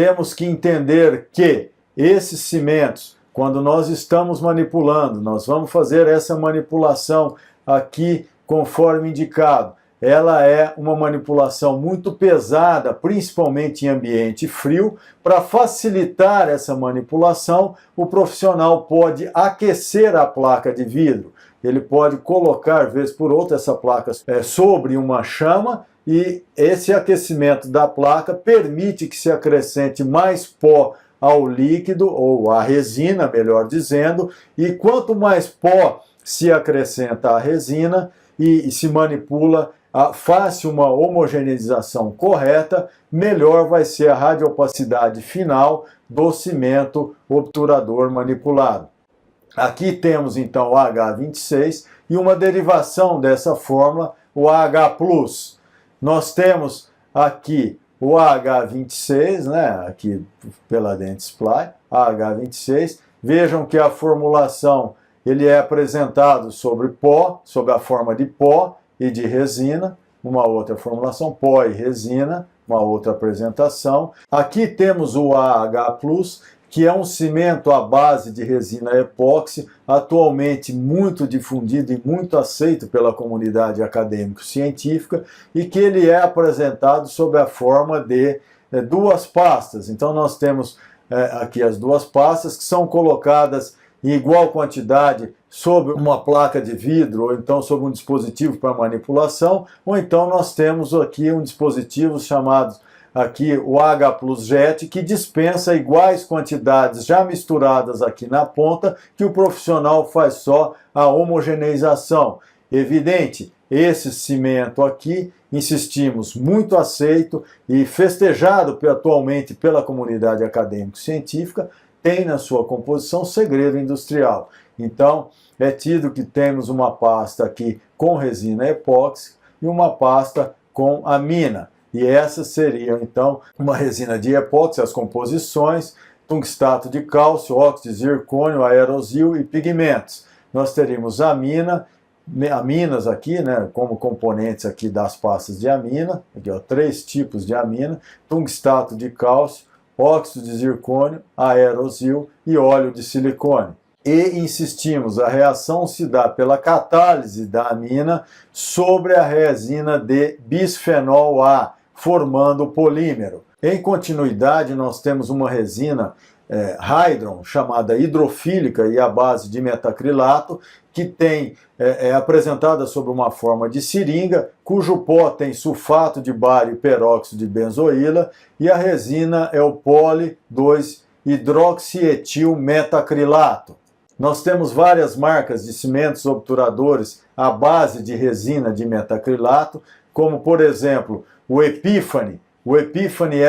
temos que entender que esses cimentos, quando nós estamos manipulando, nós vamos fazer essa manipulação aqui conforme indicado. Ela é uma manipulação muito pesada, principalmente em ambiente frio. Para facilitar essa manipulação, o profissional pode aquecer a placa de vidro. Ele pode colocar, vez por outra, essa placa sobre uma chama, e esse aquecimento da placa permite que se acrescente mais pó ao líquido, ou à resina, melhor dizendo, e quanto mais pó se acrescenta à resina e se manipula, faz uma homogeneização correta, melhor vai ser a radioopacidade final do cimento obturador manipulado. Aqui temos então o H26 e uma derivação dessa fórmula, o AH+. Nós temos aqui o AH26, né, aqui pela Dentsply, AH26. Vejam que a formulação ele é apresentado sobre pó, sob a forma de pó e de resina, uma outra formulação, pó e resina, uma outra apresentação. Aqui temos o AH+, que é um cimento à base de resina epóxi, atualmente muito difundido e muito aceito pela comunidade acadêmico-científica, e que ele é apresentado sob a forma de duas pastas. Então nós temos aqui as duas pastas que são colocadas em igual quantidade sobre uma placa de vidro, ou então sobre um dispositivo para manipulação, ou então nós temos aqui um dispositivo chamado aqui o H+ Jet, que dispensa iguais quantidades já misturadas aqui na ponta, que o profissional faz só a homogeneização. Evidente, esse cimento aqui, insistimos, muito aceito e festejado atualmente pela comunidade acadêmico-científica, tem na sua composição segredo industrial. Então, é tido que temos uma pasta aqui com resina epóxi e uma pasta com amina. E essa seria, então, uma resina de epóxi, as composições, tungstato de cálcio, óxido de zircônio, aerosil e pigmentos. Nós teríamos aminas aqui, né, como componentes aqui das pastas de amina, aqui, ó, 3 tipos de amina, tungstato de cálcio, óxido de zircônio, aerosil e óleo de silicone. E insistimos, a reação se dá pela catálise da amina sobre a resina de bisfenol A, formando o polímero. Em continuidade, nós temos uma resina Hydron, chamada hidrofílica e à base de metacrilato, que é apresentada sob uma forma de seringa, cujo pó tem sulfato de bário e peróxido de benzoíla, e a resina é o poli-2-hidroxietil-metacrilato. Nós temos várias marcas de cimentos obturadores à base de resina de metacrilato, como, por exemplo, o Epiphany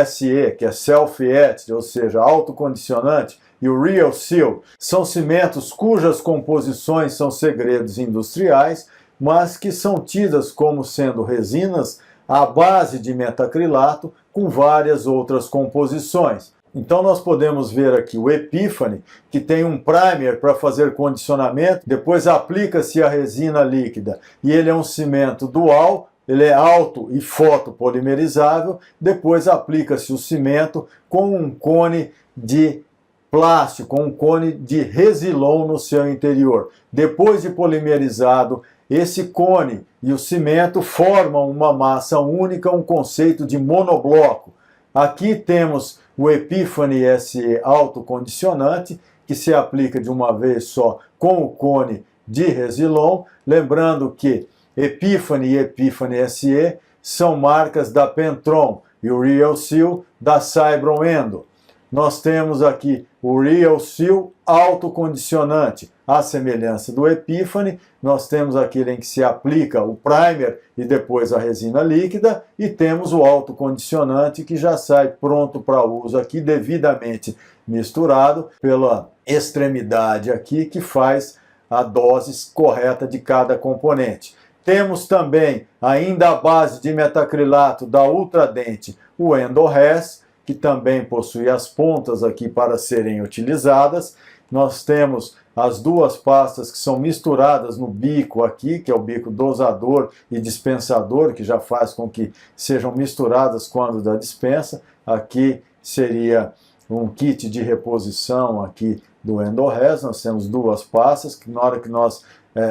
SE, que é self-etched, ou seja, autocondicionante, e o Real Seal, são cimentos cujas composições são segredos industriais, mas que são tidas como sendo resinas à base de metacrilato com várias outras composições. Então nós podemos ver aqui o Epiphany, que tem um primer para fazer condicionamento, depois aplica-se a resina líquida, e ele é um cimento dual, ele é alto e fotopolimerizável, depois aplica-se o cimento com um cone de plástico, com um cone de resilon no seu interior. Depois de polimerizado, esse cone e o cimento formam uma massa única, um conceito de monobloco. Aqui temos o Epiphany SE autocondicionante, que se aplica de uma vez só com o cone de resilon, lembrando que Epiphany e Epiphany SE são marcas da Pentron e o Real Seal da Cybron Endo. Nós temos aqui o Real Seal autocondicionante, à semelhança do Epiphany. Nós temos aquele em que se aplica o primer e depois a resina líquida, e temos o autocondicionante que já sai pronto para uso aqui, devidamente misturado pela extremidade aqui, que faz a dose correta de cada componente. Temos também, ainda à base de metacrilato da Ultradent, o Endorres, que também possui as pontas aqui para serem utilizadas. Nós temos as duas pastas que são misturadas no bico aqui, que é o bico dosador e dispensador, que já faz com que sejam misturadas quando da dispensa. Aqui seria um kit de reposição aqui do EndoRes. Nós temos duas passas, que na hora que nós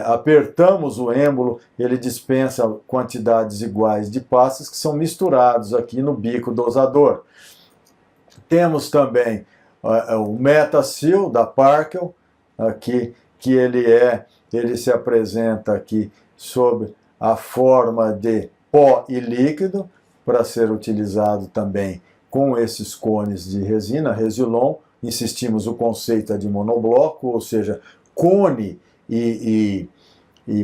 apertamos o êmbolo, ele dispensa quantidades iguais de passas que são misturados aqui no bico dosador. Temos também o Metasil da Parkel, aqui, que ele se apresenta aqui sob a forma de pó e líquido, para ser utilizado também com esses cones de resina, Resilon. Insistimos, o conceito é de monobloco, ou seja, cone e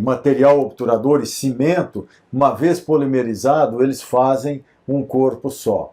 material obturador e cimento, uma vez polimerizado, eles fazem um corpo só.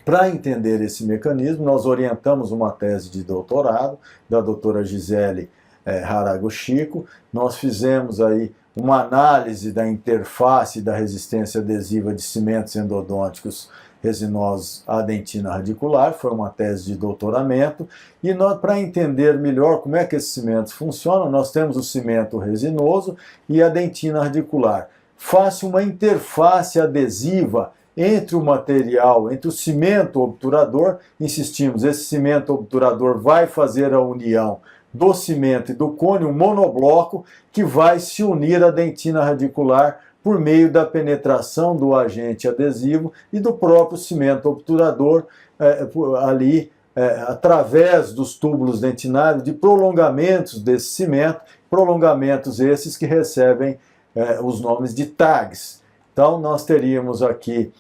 Para entender esse mecanismo, nós orientamos uma tese de doutorado da doutora Gisele Haraguchiko. Nós fizemos aí uma análise da interface da resistência adesiva de cimentos endodônticos resinosos à dentina radicular. Foi uma tese de doutoramento. E para entender melhor como é que esses cimentos funcionam, nós temos o cimento resinoso e a dentina radicular. Faz uma interface adesiva entre o material, entre o cimento obturador. Insistimos, esse cimento obturador vai fazer a união do cimento e do cone, um monobloco que vai se unir à dentina radicular por meio da penetração do agente adesivo e do próprio cimento obturador através dos túbulos dentinários, de prolongamentos desse cimento, prolongamentos esses que recebem os nomes de tags. Então nós teríamos aqui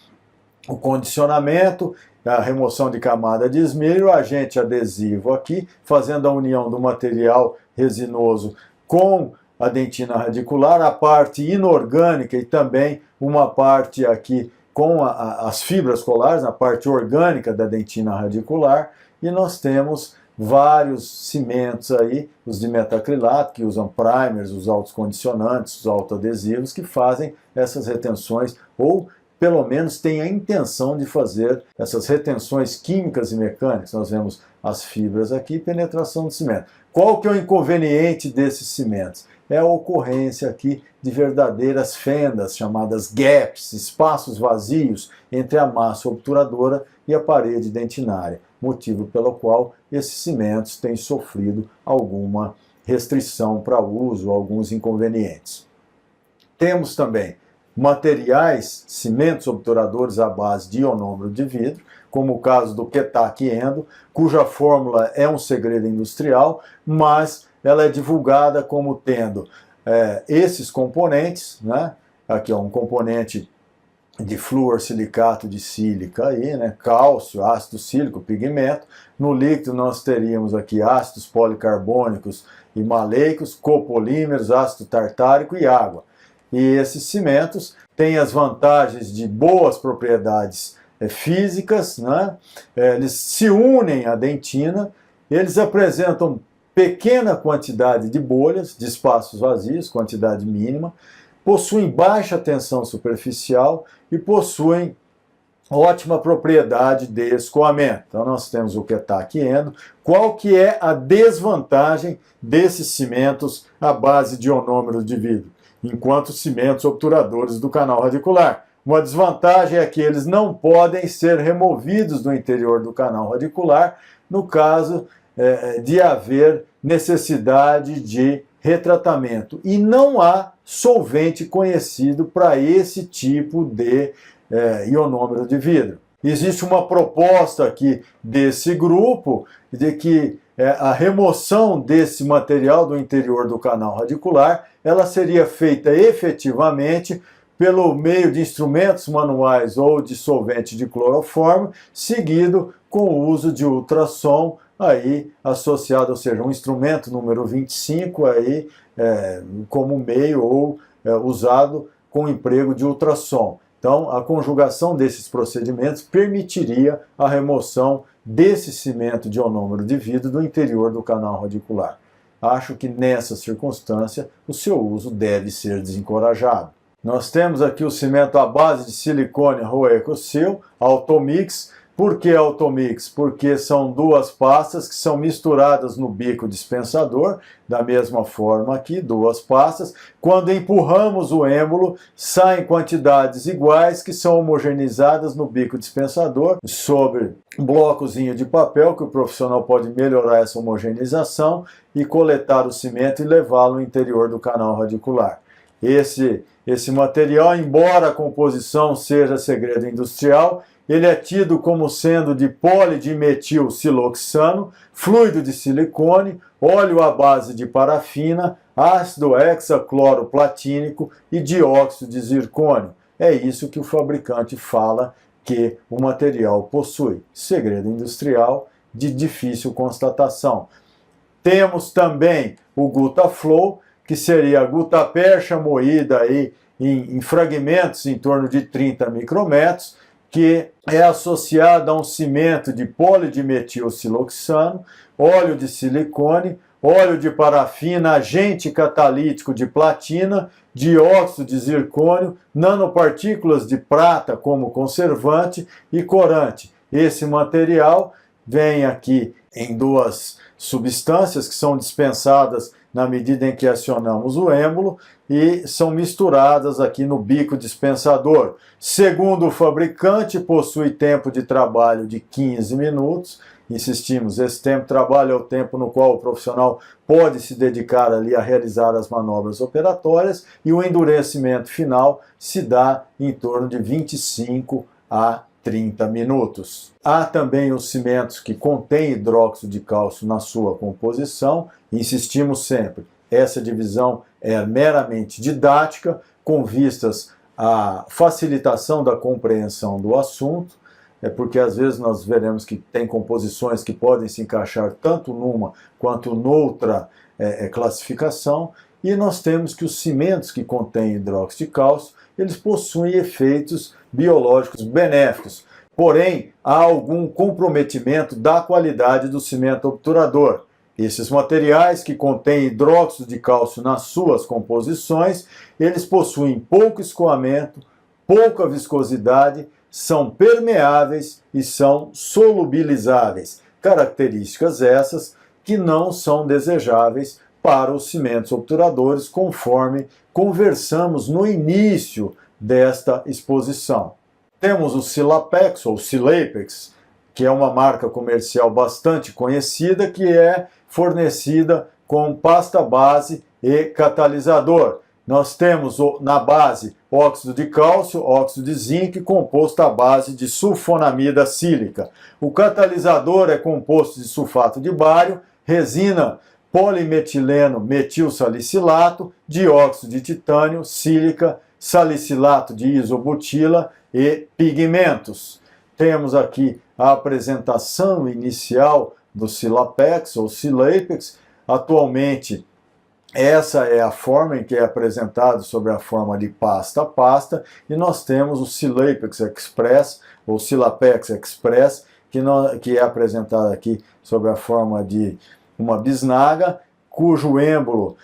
o condicionamento, a remoção de camada de esmero, o agente adesivo aqui, fazendo a união do material resinoso com a dentina radicular, a parte inorgânica e também uma parte aqui com as fibras colares, a parte orgânica da dentina radicular, e nós temos vários cimentos aí, os de metacrilato, que usam primers, os autocondicionantes, os autoadesivos, que fazem essas retenções, ou pelo menos têm a intenção de fazer essas retenções químicas e mecânicas. Nós vemos as fibras aqui, penetração do cimento. Qual que é o inconveniente desses cimentos? É a ocorrência aqui de verdadeiras fendas, chamadas gaps, espaços vazios entre a massa obturadora e a parede dentinária, motivo pelo qual esses cimentos têm sofrido alguma restrição para uso, alguns inconvenientes. Temos também materiais, cimentos obturadores à base de ionômero de vidro, como o caso do Ketak Endo, cuja fórmula é um segredo industrial, mas ela é divulgada como tendo esses componentes, né? Aqui é um componente de fluorsilicato de sílica, aí, né? Cálcio, ácido sílico, pigmento. No líquido nós teríamos aqui ácidos policarbônicos e maleicos, copolímeros, ácido tartárico e água. E esses cimentos têm as vantagens de boas propriedades físicas, né? Eles se unem à dentina, eles apresentam pequena quantidade de bolhas, de espaços vazios, quantidade mínima, possuem baixa tensão superficial e possuem ótima propriedade de escoamento. Então nós temos o Ketak Endo. Qual que é a desvantagem desses cimentos à base de ionômero de vidro, enquanto cimentos obturadores do canal radicular? Uma desvantagem é que eles não podem ser removidos do interior do canal radicular no caso de haver necessidade de retratamento. E não há solvente conhecido para esse tipo de ionômero de vidro. Existe uma proposta aqui desse grupo de que a remoção desse material do interior do canal radicular ela seria feita efetivamente pelo meio de instrumentos manuais ou de solvente de cloroformo, seguido com o uso de ultrassom aí associado, ou seja, um instrumento número 25 aí como meio ou usado com emprego de ultrassom. Então, a conjugação desses procedimentos permitiria a remoção desse cimento de ionômero de vidro do interior do canal radicular. Acho que nessa circunstância o seu uso deve ser desencorajado. Nós temos aqui o cimento à base de silicone Roecosil, Automix, Por que automix? Porque são duas pastas que são misturadas no bico dispensador, da mesma forma aqui, duas pastas. Quando empurramos o êmbolo, saem quantidades iguais que são homogeneizadas no bico dispensador sobre um blocozinho de papel que o profissional pode melhorar essa homogeneização e coletar o cimento e levá-lo no interior do canal radicular. Esse material, embora a composição seja segredo industrial, ele é tido como sendo de polidimetilsiloxano, fluido de silicone, óleo à base de parafina, ácido hexacloroplatínico e dióxido de zircônio. É isso que o fabricante fala que o material possui. Segredo industrial de difícil constatação. Temos também o Gutaflow, que seria a gutapercha moída aí em fragmentos em torno de 30 micrômetros, que é associada a um cimento de polidimetilsiloxano, óleo de silicone, óleo de parafina, agente catalítico de platina, dióxido de zircônio, nanopartículas de prata como conservante e corante. Esse material vem aqui em duas substâncias que são dispensadas na medida em que acionamos o êmbolo e são misturadas aqui no bico dispensador. Segundo o fabricante, possui tempo de trabalho de 15 minutos. Insistimos, esse tempo de trabalho é o tempo no qual o profissional pode se dedicar ali a realizar as manobras operatórias e o endurecimento final se dá em torno de 25 a 30 minutos. Há também os cimentos que contêm hidróxido de cálcio na sua composição. Insistimos sempre, essa divisão é meramente didática, com vistas à facilitação da compreensão do assunto, porque às vezes nós veremos que tem composições que podem se encaixar tanto numa quanto noutra classificação, e nós temos que os cimentos que contêm hidróxido de cálcio, eles possuem efeitos biológicos benéficos, porém há algum comprometimento da qualidade do cimento obturador. Esses materiais que contêm hidróxido de cálcio nas suas composições, eles possuem pouco escoamento, pouca viscosidade, são permeáveis e são solubilizáveis. Características essas que não são desejáveis para os cimentos obturadores, conforme conversamos no início desta exposição. Temos o Silapex, ou Silapex, que é uma marca comercial bastante conhecida, que é fornecida com pasta base e catalisador. Nós temos na base óxido de cálcio, óxido de zinco, composto à base de sulfonamida sílica. O catalisador é composto de sulfato de bário, resina polimetileno metilsalicilato, dióxido de titânio, sílica, salicilato de isobutila e pigmentos. Temos aqui a apresentação inicial do Silapex ou Silapex. Atualmente, essa é a forma em que é apresentado sobre a forma de pasta a pasta, e nós temos o Silapex Express, ou Silapex Express, que é apresentado aqui sobre a forma de uma bisnaga, cujo êmbolo,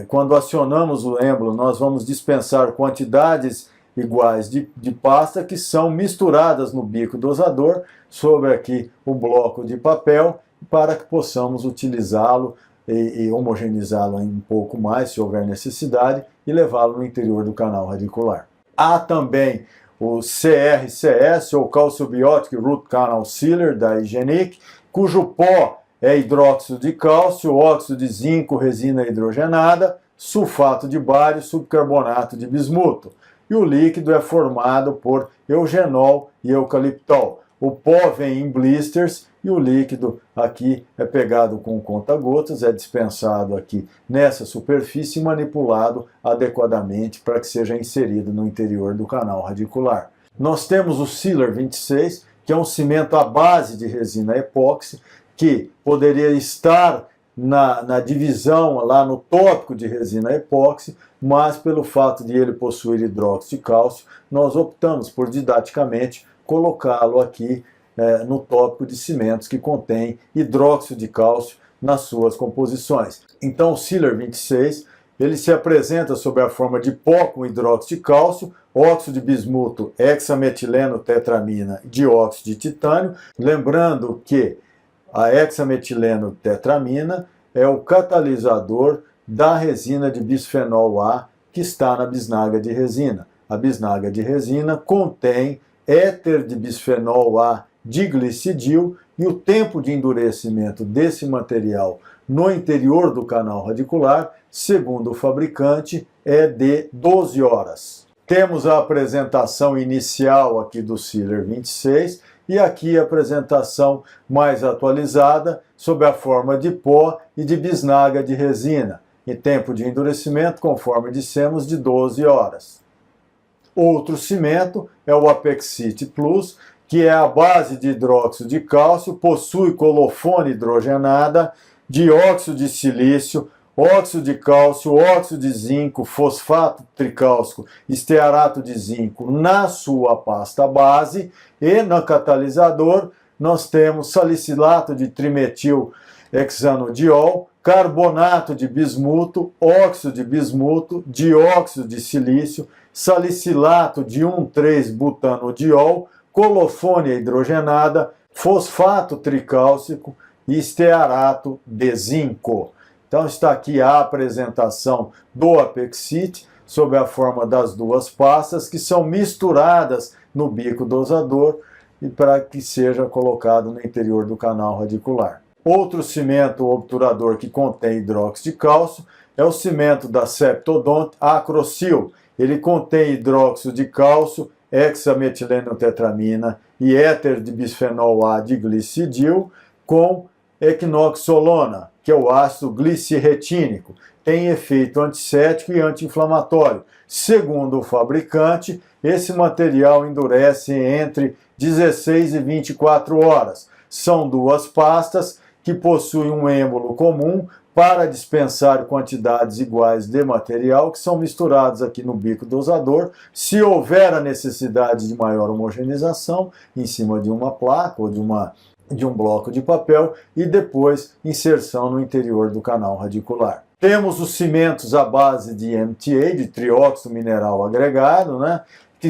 quando acionamos o êmbolo, nós vamos dispensar quantidades iguais de pasta que são misturadas no bico dosador sobre aqui o bloco de papel, para que possamos utilizá-lo e homogeneizá-lo um pouco mais, se houver necessidade, e levá-lo no interior do canal radicular. Há também o CRCS, ou Calciobiotic Root Canal Sealer, da Hygienic, cujo pó é hidróxido de cálcio, óxido de zinco, resina hidrogenada, sulfato de bário, subcarbonato de bismuto. E o líquido é formado por eugenol e eucaliptol. O pó vem em blisters e o líquido aqui é pegado com conta-gotas, é dispensado aqui nessa superfície e manipulado adequadamente para que seja inserido no interior do canal radicular. Nós temos o Sealer 26, que é um cimento à base de resina epóxi, que poderia estar na divisão lá no tópico de resina epóxi, mas pelo fato de ele possuir hidróxido de cálcio, nós optamos por didaticamente colocá-lo aqui no tópico de cimentos que contém hidróxido de cálcio nas suas composições. Então o Sealer 26 ele se apresenta sob a forma de pó com hidróxido de cálcio, óxido de bismuto, hexametileno tetramina e dióxido de titânio. Lembrando que a hexametileno tetramina é o catalisador da resina de bisfenol A que está na bisnaga de resina. A bisnaga de resina contém éter de bisfenol A diglicidil e o tempo de endurecimento desse material no interior do canal radicular, segundo o fabricante, é de 12 horas. Temos a apresentação inicial aqui do Sealer 26 e aqui a apresentação mais atualizada sob a forma de pó e de bisnaga de resina, e tempo de endurecimento, conforme dissemos, de 12 horas. Outro cimento é o Apexite Plus, que é a base de hidróxido de cálcio, possui colofone hidrogenada, dióxido de silício, óxido de cálcio, óxido de zinco, fosfato tricálcico, estearato de zinco na sua pasta base, e no catalisador nós temos salicilato de trimetil hexanodiol, carbonato de bismuto, óxido de bismuto, dióxido de silício, salicilato de 1,3-butanodiol, colofônia hidrogenada, fosfato tricálcico e estearato de zinco. Então está aqui a apresentação do Apexite sob a forma das duas pastas que são misturadas no bico dosador e para que seja colocado no interior do canal radicular. Outro cimento obturador que contém hidróxido de cálcio é o cimento da Septodont Acrocil. Ele contém hidróxido de cálcio, hexametilenotetramina e éter de bisfenol A diglicidil com equinoxolona, que é o ácido glicirretínico. Tem efeito antissético e anti-inflamatório. Segundo o fabricante, esse material endurece entre 16 e 24 horas. São duas pastas que possuem um êmbolo comum para dispensar quantidades iguais de material que são misturados aqui no bico dosador. Se houver a necessidade de maior homogeneização, em cima de uma placa ou de um bloco de papel, e depois inserção no interior do canal radicular. Temos os cimentos à base de MTA, de trióxido mineral agregado,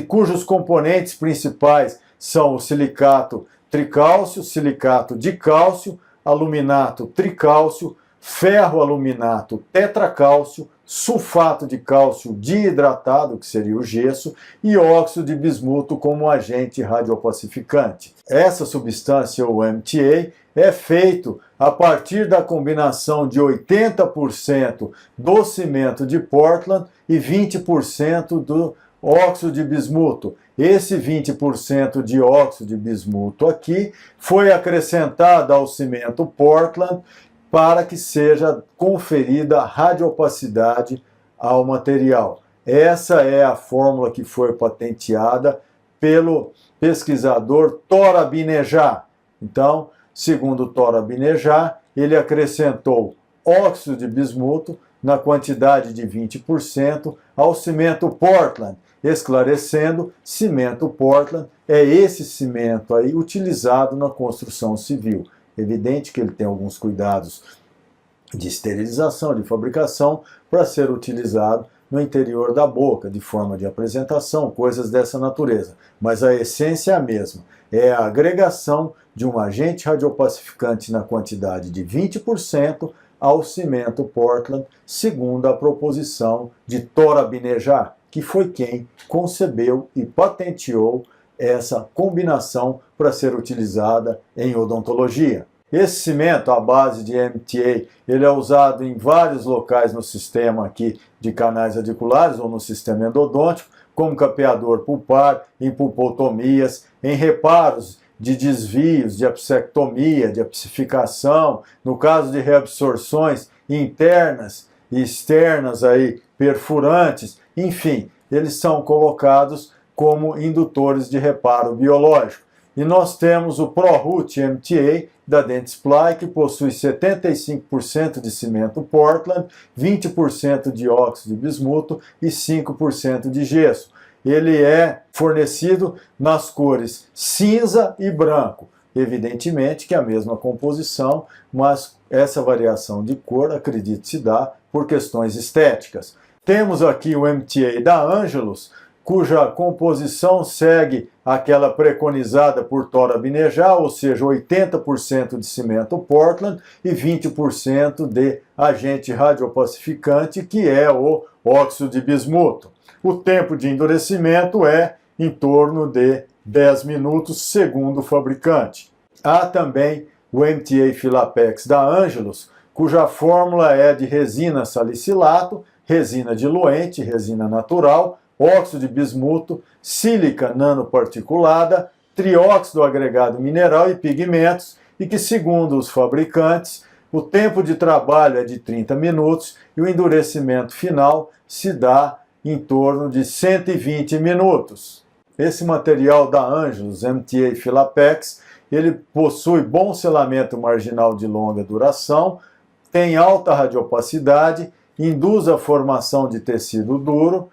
cujos componentes principais são o silicato tricálcio, silicato dicálcio, aluminato tricálcio, ferroaluminato tetracálcio, sulfato de cálcio diidratado, que seria o gesso, e óxido de bismuto como agente radiopacificante. Essa substância, o MTA, é feito a partir da combinação de 80% do cimento de Portland e 20% do óxido de bismuto. Esse 20% de óxido de bismuto aqui foi acrescentado ao cimento Portland para que seja conferida radiopacidade ao material. Essa é a fórmula que foi patenteada pelo pesquisador Tora Binejar. Então, segundo Tora Binejar, ele acrescentou óxido de bismuto na quantidade de 20% ao cimento Portland, esclarecendo, cimento Portland é esse cimento aí utilizado na construção civil. Evidente que ele tem alguns cuidados de esterilização, de fabricação, para ser utilizado no interior da boca, de forma de apresentação, coisas dessa natureza. Mas a essência é a mesma, é a agregação de um agente radiopacificante na quantidade de 20% ao cimento Portland, segundo a proposição de Tora Binejar, que foi quem concebeu e patenteou essa combinação para ser utilizada em odontologia. Esse cimento, à base de MTA, ele é usado em vários locais no sistema aqui de canais radiculares ou no sistema endodôntico, como capeador pulpar, em pulpotomias, em reparos de desvios, de apsectomia, de apsificação, no caso de reabsorções internas e externas aí, perfurantes, enfim, eles são colocados como indutores de reparo biológico. E nós temos o ProRoot MTA da Dentsply, que possui 75% de cimento Portland, 20% de óxido de bismuto e 5% de gesso. Ele é fornecido nas cores cinza e branco. Evidentemente que é a mesma composição, mas essa variação de cor, acredito, se dá por questões estéticas. Temos aqui o MTA da Angelus, cuja composição segue aquela preconizada por Tora Binejad, ou seja, 80% de cimento Portland e 20% de agente radiopacificante, que é o óxido de bismuto. O tempo de endurecimento é em torno de 10 minutos, segundo o fabricante. Há também o MTA Filapex da Angelus, cuja fórmula é de resina salicilato, resina diluente, resina natural, óxido de bismuto, sílica nanoparticulada, trióxido agregado mineral e pigmentos, e que, segundo os fabricantes, o tempo de trabalho é de 30 minutos e o endurecimento final se dá em torno de 120 minutos. Esse material da Angelus, MTA Filapex, ele possui bom selamento marginal de longa duração, tem alta radiopacidade, induz a formação de tecido duro,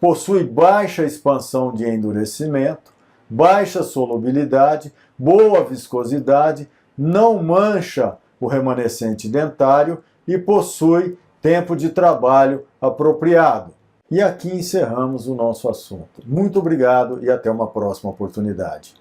possui baixa expansão de endurecimento, baixa solubilidade, boa viscosidade, não mancha o remanescente dentário e possui tempo de trabalho apropriado. E aqui encerramos o nosso assunto. Muito obrigado e até uma próxima oportunidade.